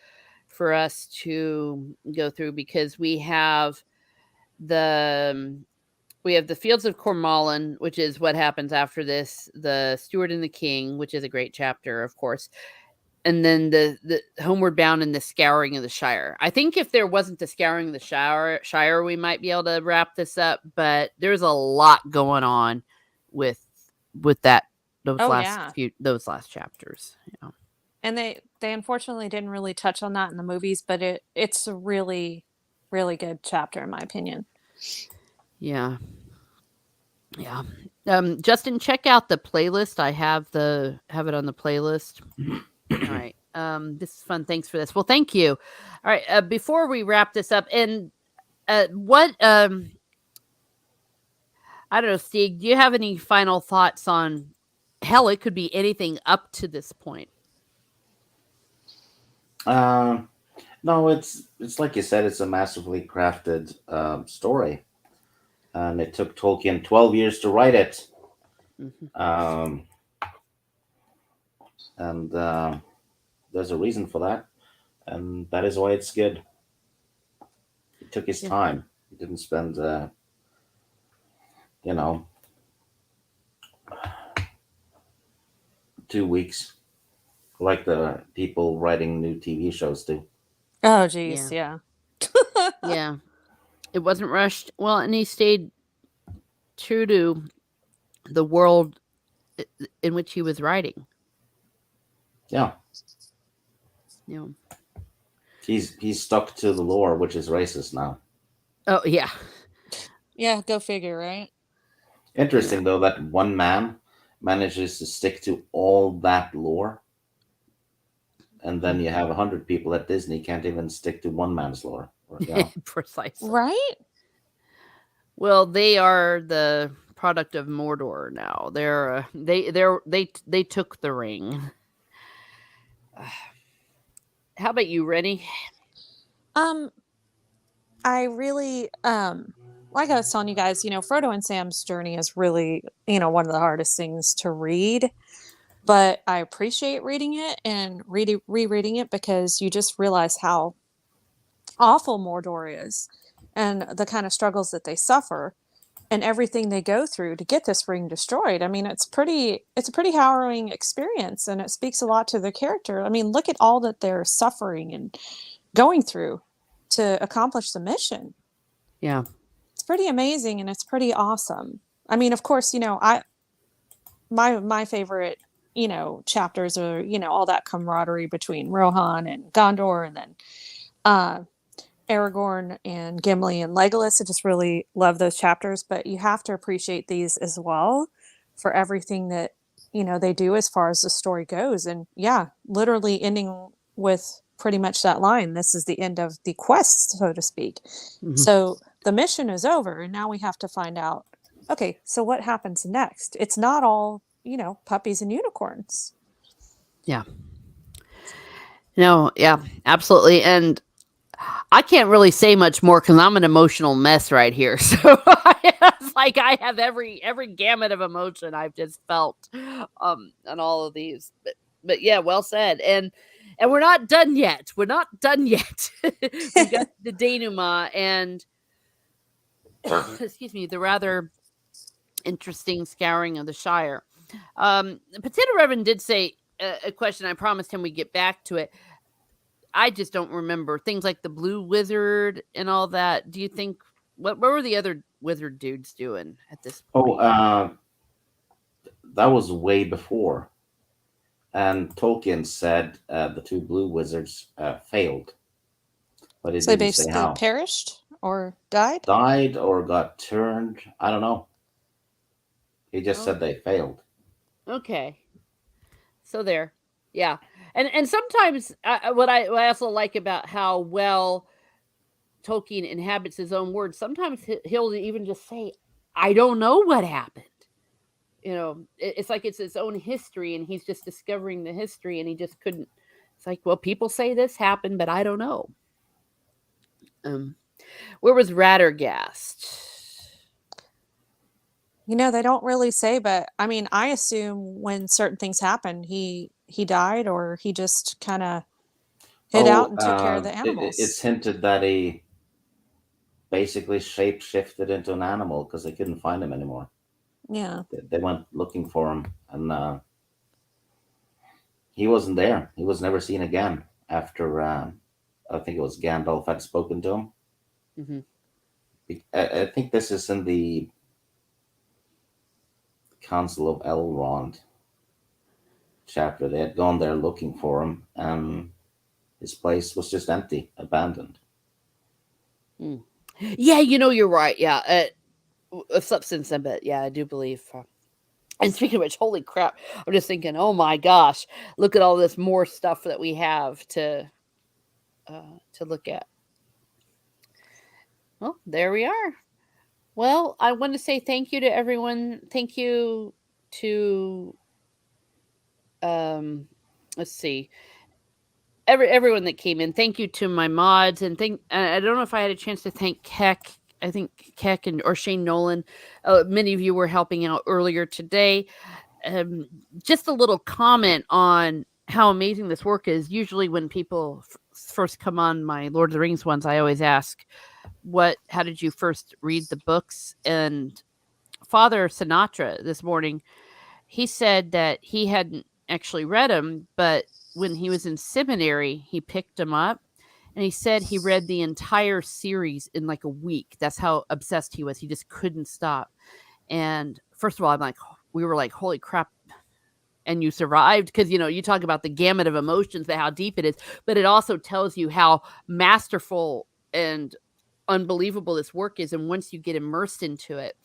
for us to go through, because we have the Fields of Cormoran, which is what happens after this, the Steward and the King, which is a great chapter, of course, and then the Homeward Bound and the Scouring of the Shire. I think if there wasn't the Scouring of the Shire, we might be able to wrap this up, but there's a lot going on with that. Those last chapters, And they unfortunately didn't really touch on that in the movies, but it's a really, really good chapter in my opinion. Yeah. Justin, check out the playlist. I have it on the playlist. All right. This is fun. Thanks for this. Well, thank you. All right. Before we wrap this up, and what I don't know, Steve, do you have any final thoughts on? Hell, it could be anything up to this point. No, it's like you said, it's a massively crafted story, and it took Tolkien 12 years to write it. Mm-hmm. And there's a reason for that, and that is why it's good. He took his time. He didn't spend, 2 weeks like the people writing new TV shows do. Oh, geez, yeah. Yeah. It wasn't rushed. Well, and he stayed true to the world in which he was writing. Yeah, You know. he's stuck to the lore, which is racist now. Oh yeah. Yeah, go figure, right? Yeah. Interesting though that one man manages to stick to all that lore, and then you have 100 people at Disney can't even stick to one man's lore. Precisely. Right? Well, they are the product of Mordor now. They took the ring. How about you, Rennie? Um, I really like I was telling you guys, Frodo and Sam's journey is really, one of the hardest things to read, but I appreciate reading it and rereading it because you just realize how awful Mordor is and the kind of struggles that they suffer and everything they go through to get this ring destroyed. I mean, it's a pretty harrowing experience and it speaks a lot to their character. I mean, look at all that they're suffering and going through to accomplish the mission. Yeah. It's pretty amazing and it's pretty awesome. I mean, of course, I my favorite, chapters are, all that camaraderie between Rohan and Gondor and then uh Aragorn and Gimli and Legolas. I just really love those chapters, but you have to appreciate these as well for everything that, they do as far as the story goes. And yeah, literally ending with pretty much that line. This is the end of the quest, so to speak. Mhm. So the mission is over, and now we have to find out, okay, so what happens next? It's not all, puppies and unicorns. Yeah. No, yeah, absolutely. And I can't really say much more because I'm an emotional mess right here. So it's like I have every gamut of emotion I've just felt on all of these. But yeah, well said. And we're not done yet. We're not done yet. We got the denouement and excuse me, the rather interesting scouring of the Shire. Potato Reverend did say a question. I promised him we'd get back to it. I just don't remember things like the Blue Wizard and all that. Do you think what were the other wizard dudes doing at this Oh, point? that was way before. And Tolkien said the two blue wizards failed, but he So they didn't say basically how. perished or died? Died or got turned. I don't know. He just Oh, said they failed. okay. So there, yeah, and sometimes what I also like about how well Tolkien inhabits his own words. Sometimes he'll even just say, "I don't know what happened." It's like it's his own history, and he's just discovering the history, and he just couldn't. It's like, well, people say this happened, but I don't know. Um, where was Raddergast? They don't really say, but I mean, I assume when certain things happen, he died or he just kind of hid out Oh, and took care of the it's animals. hinted that he basically shape shifted into an animal because they couldn't find him anymore. Yeah. They went looking for him, and he wasn't there. He was never seen again after I think it was Gandalf had spoken to him. Hmm. I think this is in the Council of Elrond chapter. They had gone there looking for him, and his place was just empty, abandoned. Mm. Yeah, you're right. Yeah, a substance of it. Yeah, I do believe. And speaking of which, holy crap! I'm just thinking, oh my gosh, look at all this more stuff that we have to look at. Well, there we are. Well, I want to say thank you to everyone. Thank you to um, let's see, everyone that came in. Thank you to my mods, and I don't know if I had a chance to thank Keck. I think Keck and or Shane Nolan. Many of you were helping out earlier today. Um, just a little comment on how amazing this work is. Usually, when people first come on my Lord of the Rings ones, I always ask, how did you first read the books? And Father Sinatra this morning, he said that he hadn't actually read them, but when he was in seminary, he picked them up. And he said he read the entire series in like a week. That's how obsessed he was. He just couldn't stop. And first of all, we were like, holy crap, and you survived, because you talk about the gamut of emotions, how deep it is, but it also tells you how masterful and unbelievable this work is. And once you get immersed into it,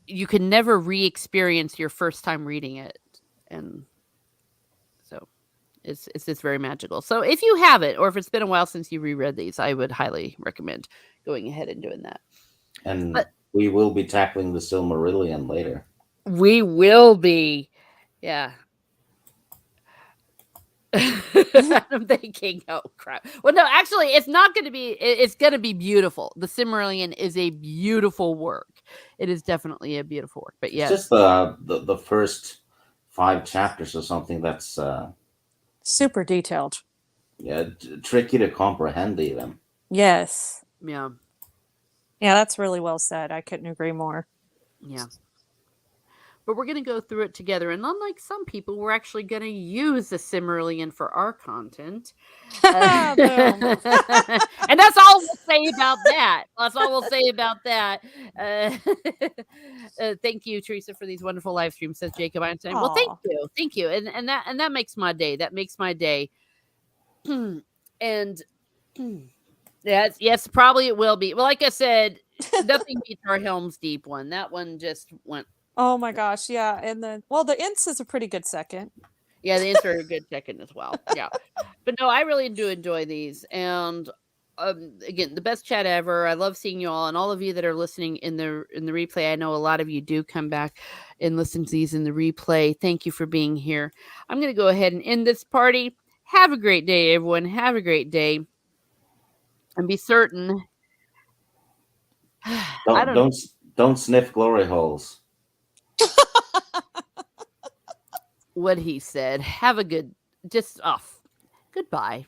you can never re-experience your first time reading it. And so it's just very magical. So if you haven't, or if it's been a while since you reread these, I would highly recommend going ahead and doing that. And But we will be tackling the Silmarillion later. we will be, yeah. I'm thinking, oh crap. Well, no, actually, it's not going to be. It's going to be beautiful. The Silmarillion is a beautiful work. It is definitely a beautiful work. But It's yes, just the first 5 chapters or something that's Super detailed. tricky to comprehend even. Yes. yeah, Yeah, that's really well said. I couldn't agree more. yeah. But we're going to go through it together. And unlike some people, we're actually going to use the Silmarillion for our content. Boom. And that's all we'll say about that. That's all we'll say about that. Thank you, Teresa, for these wonderful live streams, says Jacob Einstein. Well, thank you, and that makes my day. That makes my day. And yes, probably it will be. Well, like I said, nothing beats our Helm's Deep one. That one just went. Oh my gosh, yeah. And then, well, the Ints is a pretty good second. Yeah, the answer are a good second as well. Yeah, but no, I really do enjoy these, and again, the best chat ever. I love seeing you all, and all of you that are listening in the replay. I know a lot of you do come back and listen to these in the replay. Thank you for being here. I'm going to go ahead and end this party. Have a great day, everyone. Have a great day, and be certain. I Don't sniff glory holes. What he said. Have a good, just off. Goodbye.